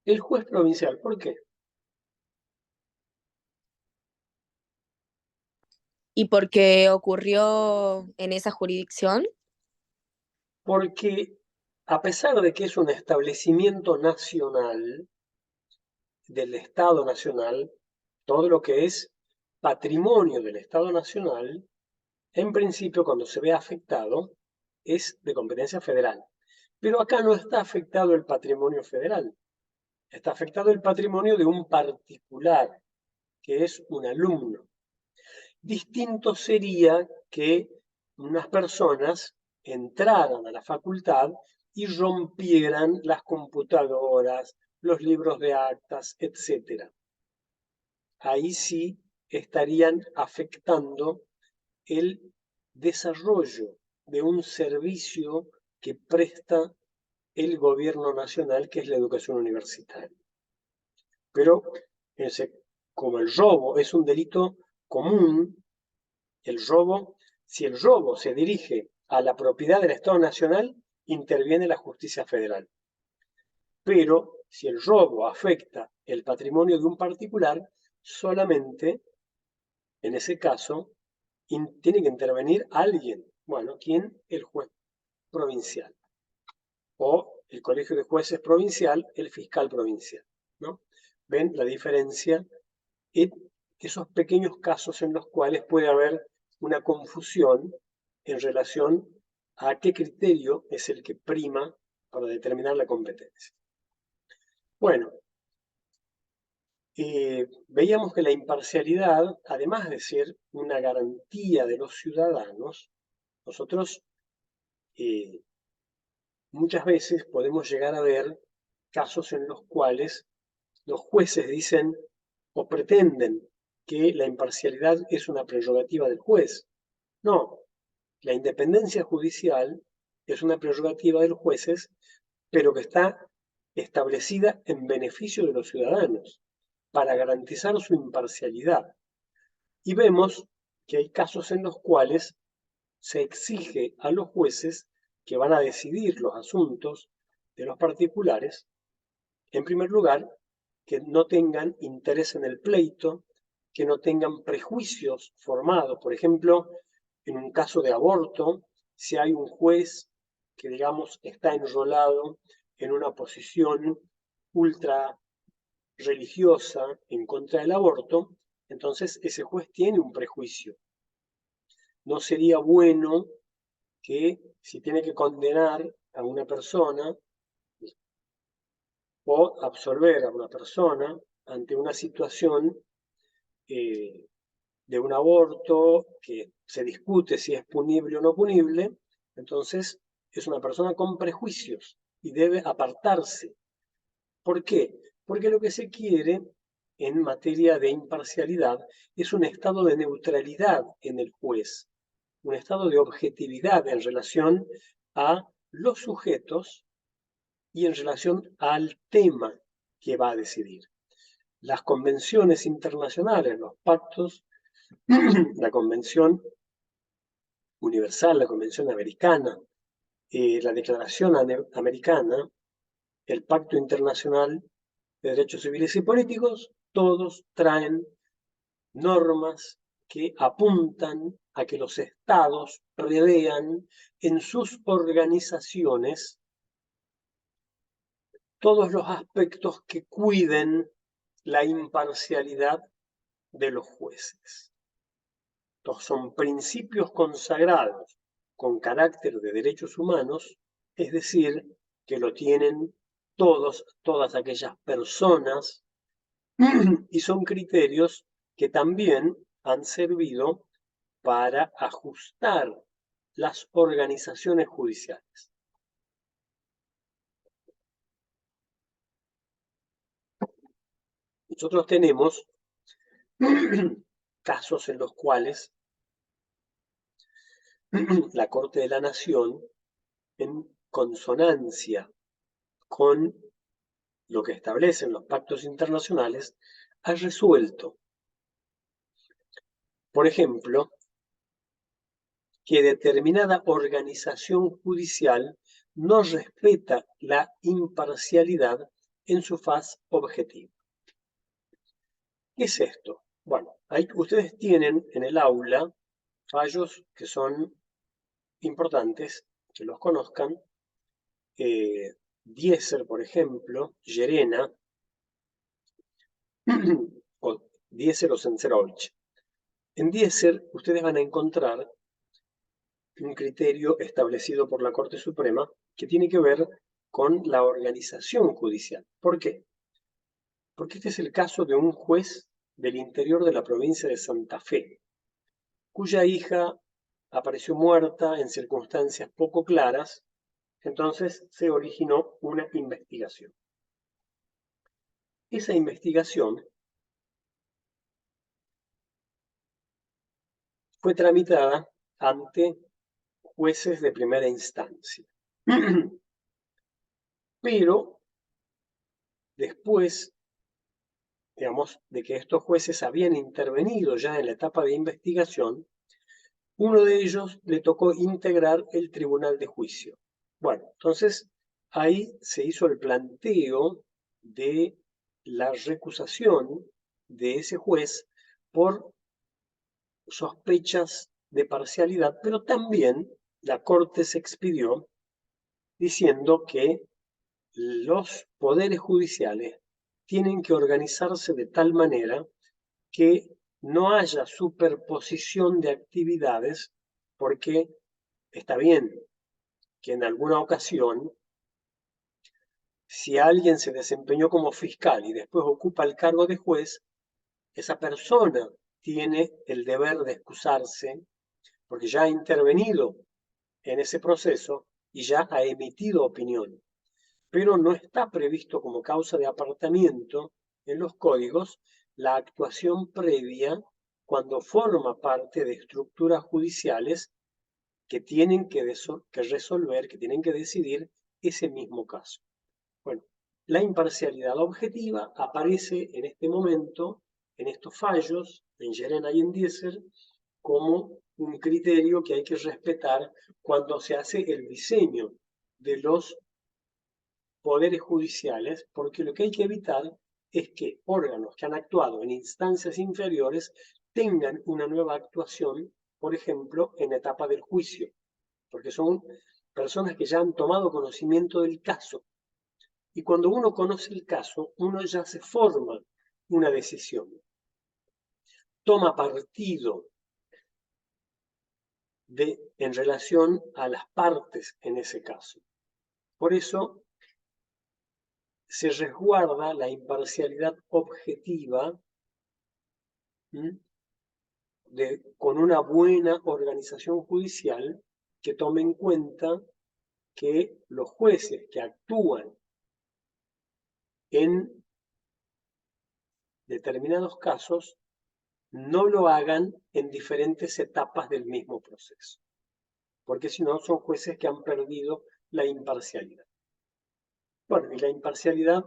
Speaker 1: El juez provincial. ¿Por qué?
Speaker 2: ¿Y por qué ocurrió en esa jurisdicción?
Speaker 1: Porque a pesar de que es un establecimiento nacional, del Estado Nacional, todo lo que es patrimonio del Estado Nacional, en principio cuando se ve afectado es de competencia federal. Pero acá no está afectado el patrimonio federal, está afectado el patrimonio de un particular, que es un alumno. Distinto sería que unas personas entraran a la facultad y rompieran las computadoras, los libros de actas, etc. ahí sí estarían afectando el desarrollo de un servicio que presta el gobierno nacional, que es la educación universitaria. Pero como el robo es un delito común, si el robo se dirige a la propiedad del Estado Nacional, interviene la justicia federal. Pero si el robo afecta el patrimonio de un particular, solamente en ese caso tiene que intervenir alguien. Bueno, ¿quién? El juez provincial. O el colegio de jueces provincial, el fiscal provincial, ¿no? ¿Ven la diferencia? En esos pequeños casos en los cuales puede haber una confusión en relación a qué criterio es el que prima para determinar la competencia. Bueno, veíamos que la imparcialidad, además de ser una garantía de los ciudadanos, nosotros muchas veces podemos llegar a ver casos en los cuales los jueces dicen o pretenden que la imparcialidad es una prerrogativa del juez. No, la independencia judicial es una prerrogativa de los jueces, pero que está establecida en beneficio de los ciudadanos, para garantizar su imparcialidad. Y vemos que hay casos en los cuales se exige a los jueces que van a decidir los asuntos de los particulares, en primer lugar, que no tengan interés en el pleito, que no tengan prejuicios formados. Por ejemplo, en un caso de aborto, si hay un juez que, digamos, está enrolado en una posición ultra religiosa en contra del aborto, entonces ese juez tiene un prejuicio. No sería bueno que, si tiene que condenar a una persona o absolver a una persona ante una situación de un aborto que se discute si es punible o no punible, entonces es una persona con prejuicios y debe apartarse. ¿Por qué? Porque lo que se quiere en materia de imparcialidad es un estado de neutralidad en el juez, un estado de objetividad en relación a los sujetos y en relación al tema que va a decidir. Las convenciones internacionales, los pactos, la Convención Universal, la Convención Americana, la Declaración Americana, el Pacto Internacional de Derechos Civiles y Políticos, todos traen normas que apuntan a que los estados prevean en sus organizaciones todos los aspectos que cuiden la imparcialidad de los jueces. Estos son principios consagrados con carácter de derechos humanos, es decir, que lo tienen todas aquellas personas, y son criterios que también han servido para ajustar las organizaciones judiciales. Nosotros tenemos casos en los cuales la Corte de la Nación, en consonancia con lo que establecen los pactos internacionales, ha resuelto, por ejemplo, que determinada organización judicial no respeta la imparcialidad en su faz objetiva. ¿Qué es esto? Bueno, ustedes tienen en el aula fallos que son importantes, que los conozcan. Dieser, por ejemplo, Llerena, o Dieser o Sencerovich. En Dieser ustedes van a encontrar un criterio establecido por la Corte Suprema que tiene que ver con la organización judicial. ¿Por qué? Porque este es el caso de un juez del interior de la provincia de Santa Fe, cuya hija apareció muerta en circunstancias poco claras, entonces se originó una investigación. Esa investigación fue tramitada ante jueces de primera instancia. Pero después, digamos, de que estos jueces habían intervenido ya en la etapa de investigación, uno de ellos le tocó integrar el tribunal de juicio. Bueno, entonces ahí se hizo el planteo de la recusación de ese juez por sospechas de parcialidad, pero también la Corte se expidió diciendo que los poderes judiciales tienen que organizarse de tal manera que no haya superposición de actividades, porque está bien que en alguna ocasión, si alguien se desempeñó como fiscal y después ocupa el cargo de juez, esa persona tiene el deber de excusarse porque ya ha intervenido en ese proceso y ya ha emitido opinión. Pero no está previsto como causa de apartamiento en los códigos la actuación previa cuando forma parte de estructuras judiciales que tienen que resolver, que tienen que decidir ese mismo caso. Bueno, la imparcialidad objetiva aparece en este momento, en estos fallos, en Llerena y en Diesel, como un criterio que hay que respetar cuando se hace el diseño de los poderes judiciales, porque lo que hay que evitar es que órganos que han actuado en instancias inferiores tengan una nueva actuación, por ejemplo, en etapa del juicio, porque son personas que ya han tomado conocimiento del caso. Y cuando uno conoce el caso, uno ya se forma una decisión, toma partido en relación a las partes en ese caso. Por eso se resguarda la imparcialidad objetiva con una buena organización judicial que tome en cuenta que los jueces que actúan en determinados casos no lo hagan en diferentes etapas del mismo proceso, porque si no son jueces que han perdido la imparcialidad. Bueno, y la imparcialidad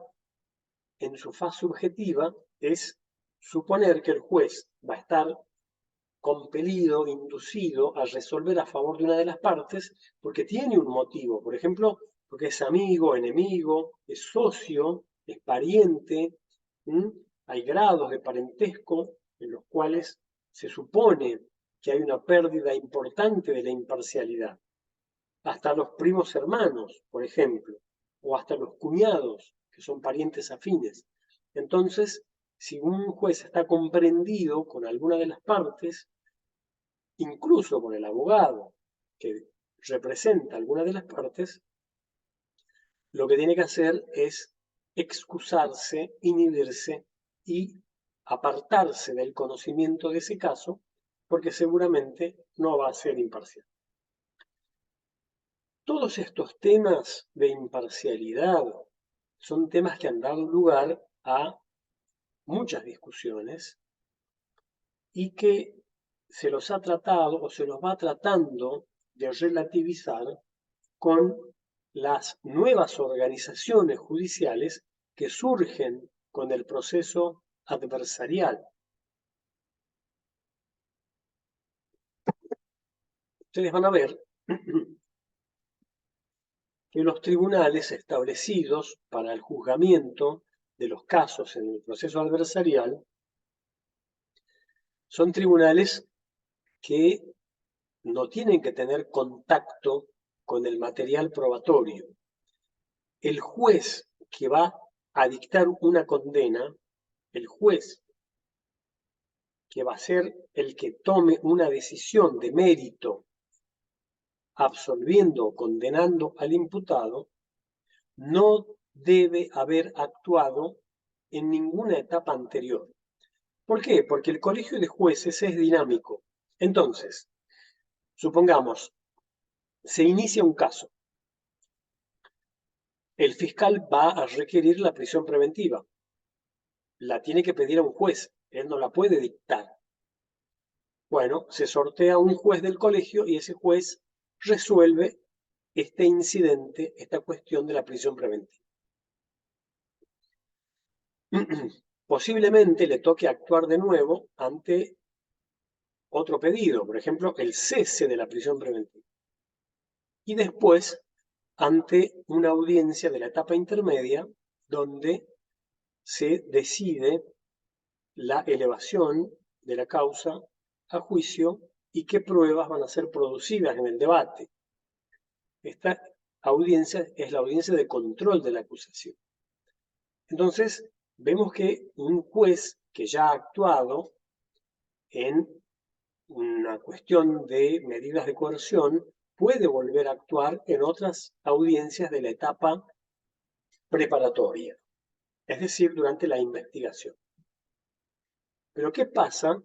Speaker 1: en su faz subjetiva es suponer que el juez va a estar compelido, inducido a resolver a favor de una de las partes porque tiene un motivo, por ejemplo, porque es amigo, enemigo, es socio, es pariente, hay grados de parentesco en los cuales se supone que hay una pérdida importante de la imparcialidad. Hasta los primos hermanos, por ejemplo, o hasta los cuñados, que son parientes afines. Entonces, si un juez está comprendido con alguna de las partes, incluso con el abogado que representa alguna de las partes, lo que tiene que hacer es excusarse, inhibirse y apartarse del conocimiento de ese caso, porque seguramente no va a ser imparcial. Todos estos temas de imparcialidad son temas que han dado lugar a muchas discusiones y que se los ha tratado o se los va tratando de relativizar con las nuevas organizaciones judiciales que surgen con el proceso adversarial. Ustedes van a ver que los tribunales establecidos para el juzgamiento de los casos en el proceso adversarial son tribunales que no tienen que tener contacto con el material probatorio. El juez que va a dictar una condena, el juez que va a ser el que tome una decisión de mérito absolviendo o condenando al imputado, no debe haber actuado en ninguna etapa anterior. ¿Por qué? Porque el colegio de jueces es dinámico. Entonces, supongamos, se inicia un caso. El fiscal va a requerir la prisión preventiva. La tiene que pedir a un juez, él no la puede dictar. Bueno, se sortea un juez del colegio y ese juez resuelve este incidente, esta cuestión de la prisión preventiva. Posiblemente le toque actuar de nuevo ante otro pedido, por ejemplo, el cese de la prisión preventiva. Y después, ante una audiencia de la etapa intermedia, donde se decide la elevación de la causa a juicio y qué pruebas van a ser producidas en el debate. Esta audiencia es la audiencia de control de la acusación. Entonces, vemos que un juez que ya ha actuado en una cuestión de medidas de coerción puede volver a actuar en otras audiencias de la etapa preparatoria, es decir, durante la investigación. Pero ¿qué pasa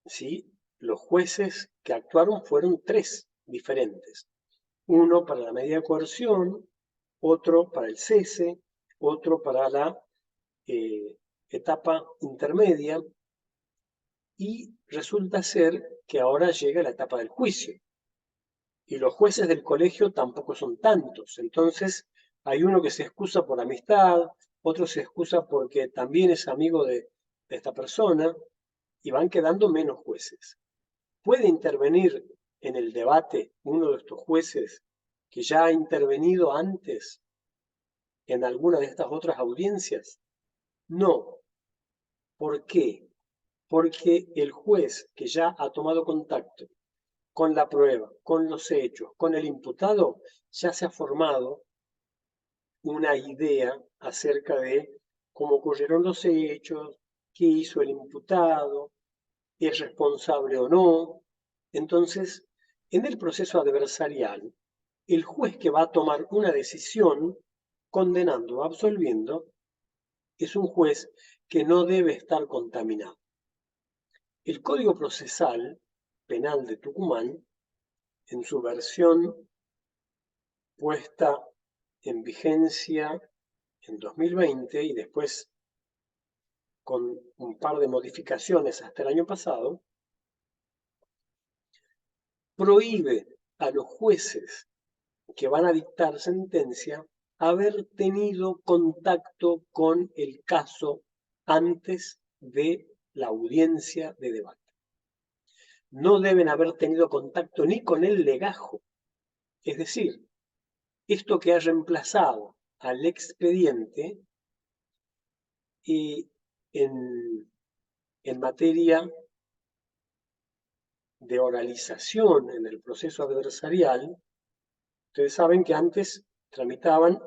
Speaker 1: si los jueces que actuaron fueron tres diferentes? Uno para la medida de coerción, otro para el cese, otro para la etapa intermedia, y resulta ser que ahora llega la etapa del juicio. Y los jueces del colegio tampoco son tantos. Entonces, hay uno que se excusa por amistad, otro se excusa porque también es amigo de esta persona, y van quedando menos jueces. ¿Puede intervenir en el debate uno de estos jueces que ya ha intervenido antes en alguna de estas otras audiencias? No. ¿Por qué? Porque el juez que ya ha tomado contacto con la prueba, con los hechos, con el imputado, ya se ha formado una idea acerca de cómo ocurrieron los hechos, qué hizo el imputado, es responsable o no. Entonces, en el proceso adversarial, el juez que va a tomar una decisión condenando o absolviendo es un juez que no debe estar contaminado. El Código Procesal Penal de Tucumán, en su versión puesta en vigencia en 2020 y después con un par de modificaciones hasta el año pasado, prohíbe a los jueces que van a dictar sentencia haber tenido contacto con el caso antes de la audiencia de debate. No deben haber tenido contacto ni con el legajo, es decir, esto que ha reemplazado al expediente en materia de oralización en el proceso adversarial. Ustedes saben que antes tramitaban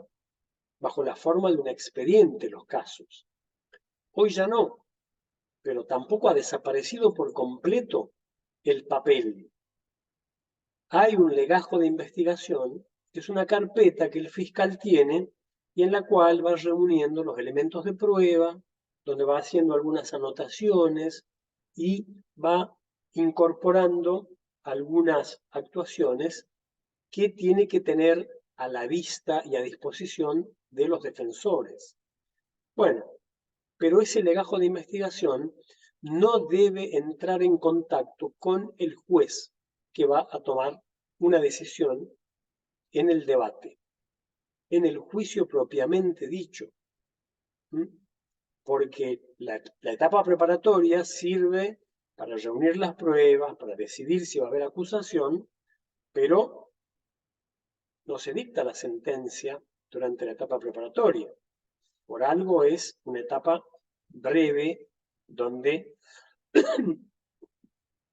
Speaker 1: bajo la forma de un expediente los casos. Hoy ya no, pero tampoco ha desaparecido por completo el papel. Hay un legajo de investigación, que es una carpeta que el fiscal tiene y en la cual va reuniendo los elementos de prueba, donde va haciendo algunas anotaciones y va incorporando algunas actuaciones que tiene que tener a la vista y a disposición de los defensores. Bueno, pero ese legajo de investigación no debe entrar en contacto con el juez que va a tomar una decisión en el debate, en el juicio propiamente dicho. Porque la etapa preparatoria sirve para reunir las pruebas, para decidir si va a haber acusación, pero no se dicta la sentencia durante la etapa preparatoria. Por algo es una etapa breve donde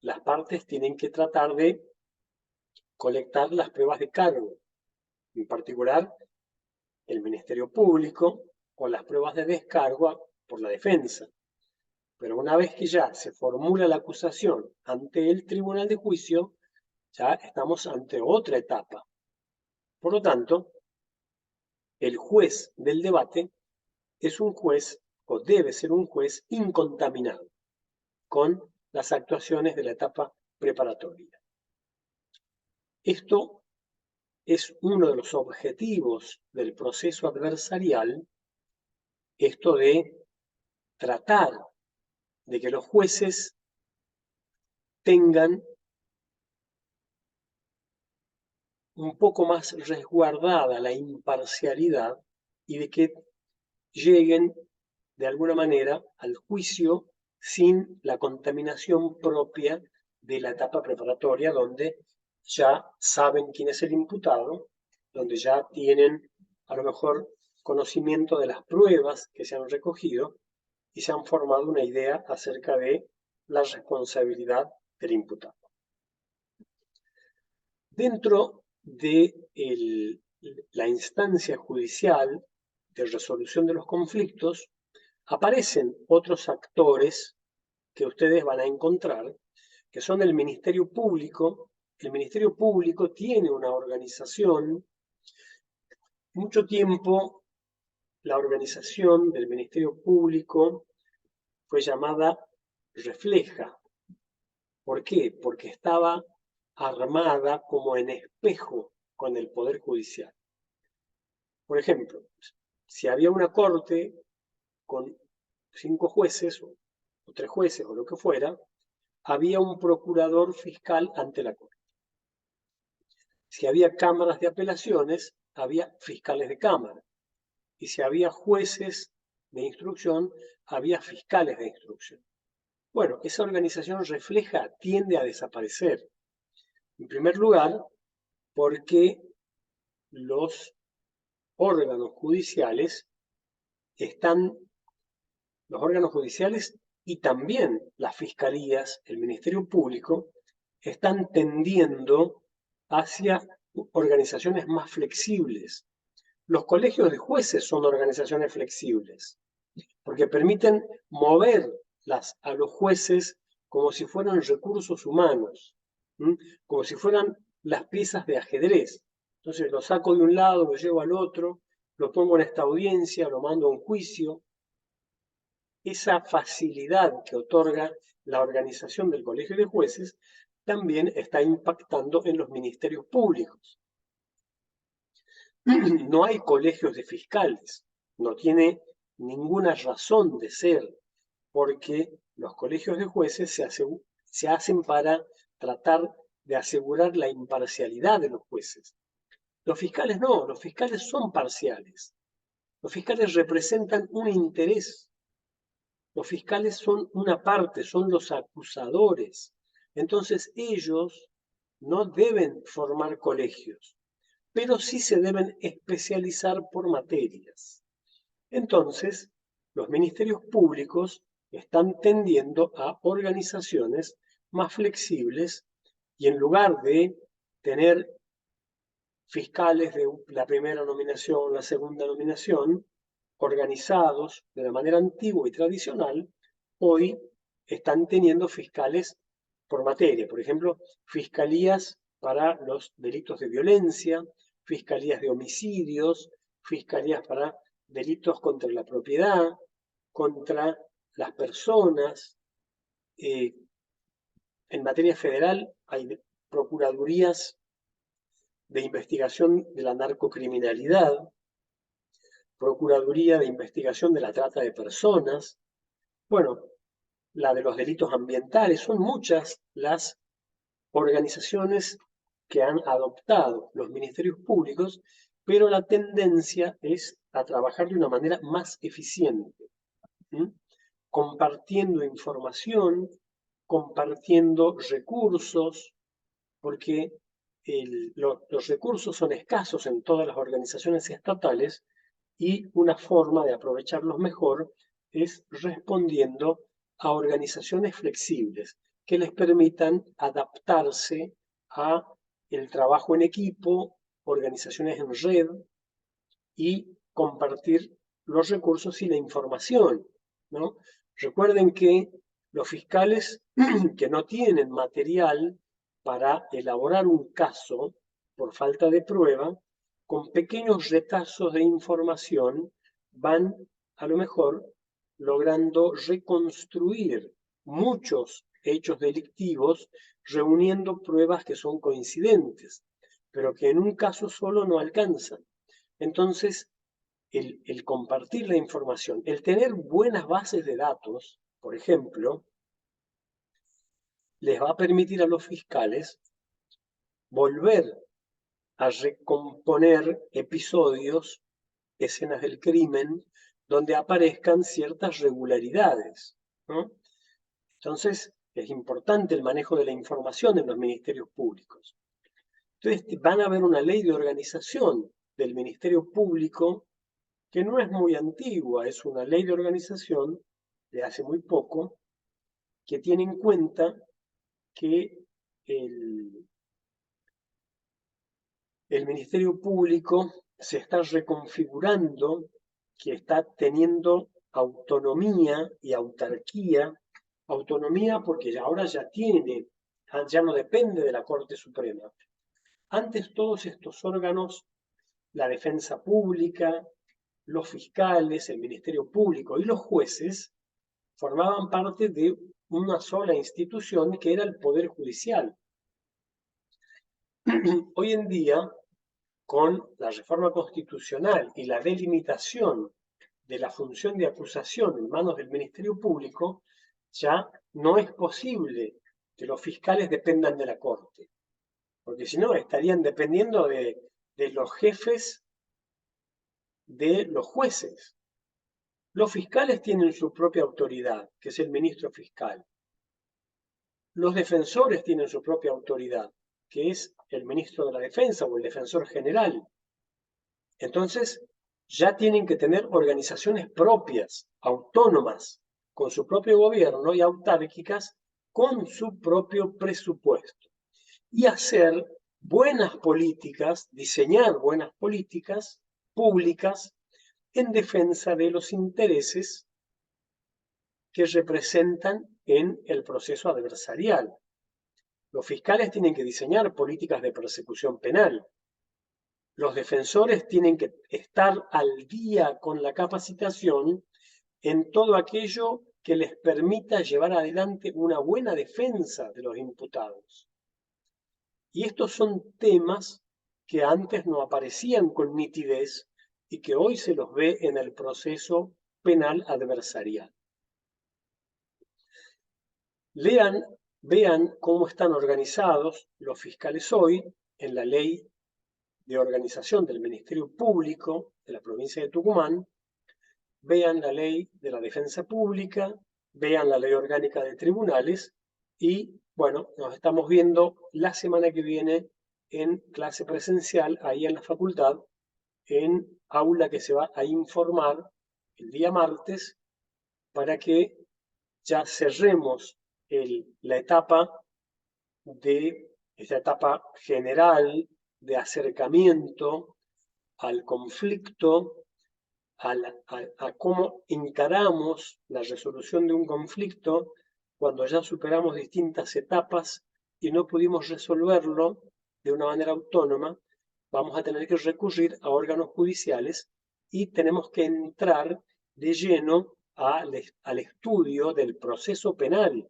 Speaker 1: las partes tienen que tratar de colectar las pruebas de cargo, en particular el Ministerio Público con las pruebas de descargo por la defensa. Pero una vez que ya se formula la acusación ante el tribunal de juicio, ya estamos ante otra etapa. Por lo tanto, el juez del debate es un juez, o debe ser un juez, incontaminado con las actuaciones de la etapa preparatoria. Esto es uno de los objetivos del proceso adversarial, esto de tratar de que los jueces tengan un poco más resguardada la imparcialidad y de que lleguen de alguna manera al juicio sin la contaminación propia de la etapa preparatoria, donde ya saben quién es el imputado, donde ya tienen a lo mejor conocimiento de las pruebas que se han recogido y se han formado una idea acerca de la responsabilidad del imputado. Dentro de la instancia judicial de resolución de los conflictos, aparecen otros actores que ustedes van a encontrar, que son el Ministerio Público. El Ministerio Público tiene una organización. Mucho tiempo la organización del Ministerio Público fue llamada Refleja. ¿Por qué? Porque estaba armada como en espejo con el Poder Judicial. Por ejemplo, si había una corte con 5 jueces o 3 jueces o lo que fuera, había un procurador fiscal ante la corte. Si había cámaras de apelaciones, había fiscales de cámara. Y si había jueces de instrucción, había fiscales de instrucción. Bueno, esa organización Refleja tiende a desaparecer. En primer lugar, porque los órganos judiciales y también las fiscalías, el Ministerio Público, están tendiendo hacia organizaciones más flexibles. Los colegios de jueces son organizaciones flexibles, porque permiten mover a los jueces como si fueran recursos humanos, como si fueran las piezas de ajedrez. Entonces lo saco de un lado, lo llevo al otro, lo pongo en esta audiencia, lo mando a un juicio. Esa facilidad que otorga la organización del Colegio de Jueces también está impactando en los ministerios públicos. No hay colegios de fiscales, no tiene ninguna razón de ser, porque los colegios de jueces se hacen para tratar de asegurar la imparcialidad de los jueces. Los fiscales no, los fiscales son parciales. Los fiscales representan un interés. Los fiscales son una parte, son los acusadores. Entonces ellos no deben formar colegios, pero sí se deben especializar por materias. Entonces, los ministerios públicos están tendiendo a organizaciones más flexibles y en lugar de tener fiscales de la primera nominación, la segunda nominación, organizados de la manera antigua y tradicional, hoy están teniendo fiscales por materia. Por ejemplo, fiscalías para los delitos de violencia, fiscalías de homicidios, fiscalías para delitos contra la propiedad, contra las personas. En materia federal hay procuradurías de investigación de la narcocriminalidad, Procuraduría de Investigación de la Trata de Personas, bueno, la de los delitos ambientales. Son muchas las organizaciones que han adoptado los ministerios públicos, pero la tendencia es a trabajar de una manera más eficiente, compartiendo información, compartiendo recursos, porque los recursos son escasos en todas las organizaciones estatales y una forma de aprovecharlos mejor es respondiendo a organizaciones flexibles que les permitan adaptarse a el trabajo en equipo, organizaciones en red y compartir los recursos y la información, ¿no? Recuerden que los fiscales que no tienen material para elaborar un caso por falta de prueba, con pequeños retazos de información van a lo mejor logrando reconstruir muchos hechos delictivos reuniendo pruebas que son coincidentes, pero que en un caso solo no alcanzan. Entonces, el compartir la información, el tener buenas bases de datos, por ejemplo, les va a permitir a los fiscales volver a recomponer episodios, escenas del crimen, donde aparezcan ciertas regularidades, ¿no? Entonces, es importante el manejo de la información en los ministerios públicos. Entonces, van a haber una ley de organización del Ministerio Público que no es muy antigua, es una ley de organización de hace muy poco, que tiene en cuenta que el Ministerio Público se está reconfigurando, que está teniendo autonomía y autarquía. Autonomía porque ahora ya no depende de la Corte Suprema. Antes todos estos órganos, la defensa pública, los fiscales, el Ministerio Público y los jueces, formaban parte de una sola institución que era el Poder Judicial. Hoy en día, con la reforma constitucional y la delimitación de la función de acusación en manos del Ministerio Público, ya no es posible que los fiscales dependan de la Corte, porque si no estarían dependiendo de los jefes de los jueces. Los fiscales tienen su propia autoridad, que es el ministro fiscal. Los defensores tienen su propia autoridad, que es el ministro de la Defensa o el defensor general. Entonces, ya tienen que tener organizaciones propias, autónomas, con su propio gobierno y autárquicas, con su propio presupuesto. Y hacer buenas políticas, diseñar buenas políticas públicas en defensa de los intereses que representan en el proceso adversarial. Los fiscales tienen que diseñar políticas de persecución penal. Los defensores tienen que estar al día con la capacitación en todo aquello que les permita llevar adelante una buena defensa de los imputados. Y estos son temas que antes no aparecían con nitidez y que hoy se los ve en el proceso penal adversarial. Vean cómo están organizados los fiscales hoy en la ley de organización del Ministerio Público de la provincia de Tucumán. Vean la ley de la defensa pública, vean la ley orgánica de tribunales y, bueno, nos estamos viendo la semana que viene en clase presencial, ahí en la facultad, en aula que se va a informar el día martes para que ya cerremos esta etapa general de acercamiento al conflicto, a cómo encaramos la resolución de un conflicto cuando ya superamos distintas etapas y no pudimos resolverlo de una manera autónoma. Vamos a tener que recurrir a órganos judiciales y tenemos que entrar de lleno al estudio del proceso penal.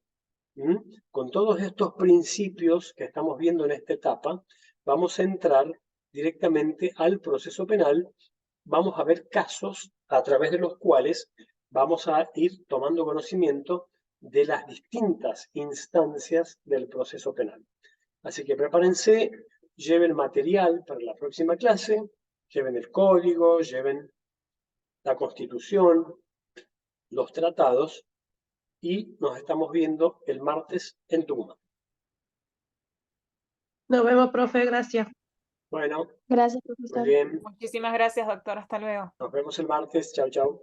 Speaker 1: Con todos estos principios que estamos viendo en esta etapa, vamos a entrar directamente al proceso penal. Vamos a ver casos a través de los cuales vamos a ir tomando conocimiento de las distintas instancias del proceso penal. Así que prepárense, lleven material para la próxima clase, lleven el código, lleven la Constitución, los tratados, y nos estamos viendo el martes en Tucumán.
Speaker 3: Nos vemos, profe, gracias.
Speaker 1: Bueno,
Speaker 2: Gracias,
Speaker 1: muy
Speaker 2: profesor.
Speaker 1: bien.
Speaker 5: Muchísimas gracias, doctor. Hasta luego.
Speaker 1: Nos vemos el martes. Chau, chau.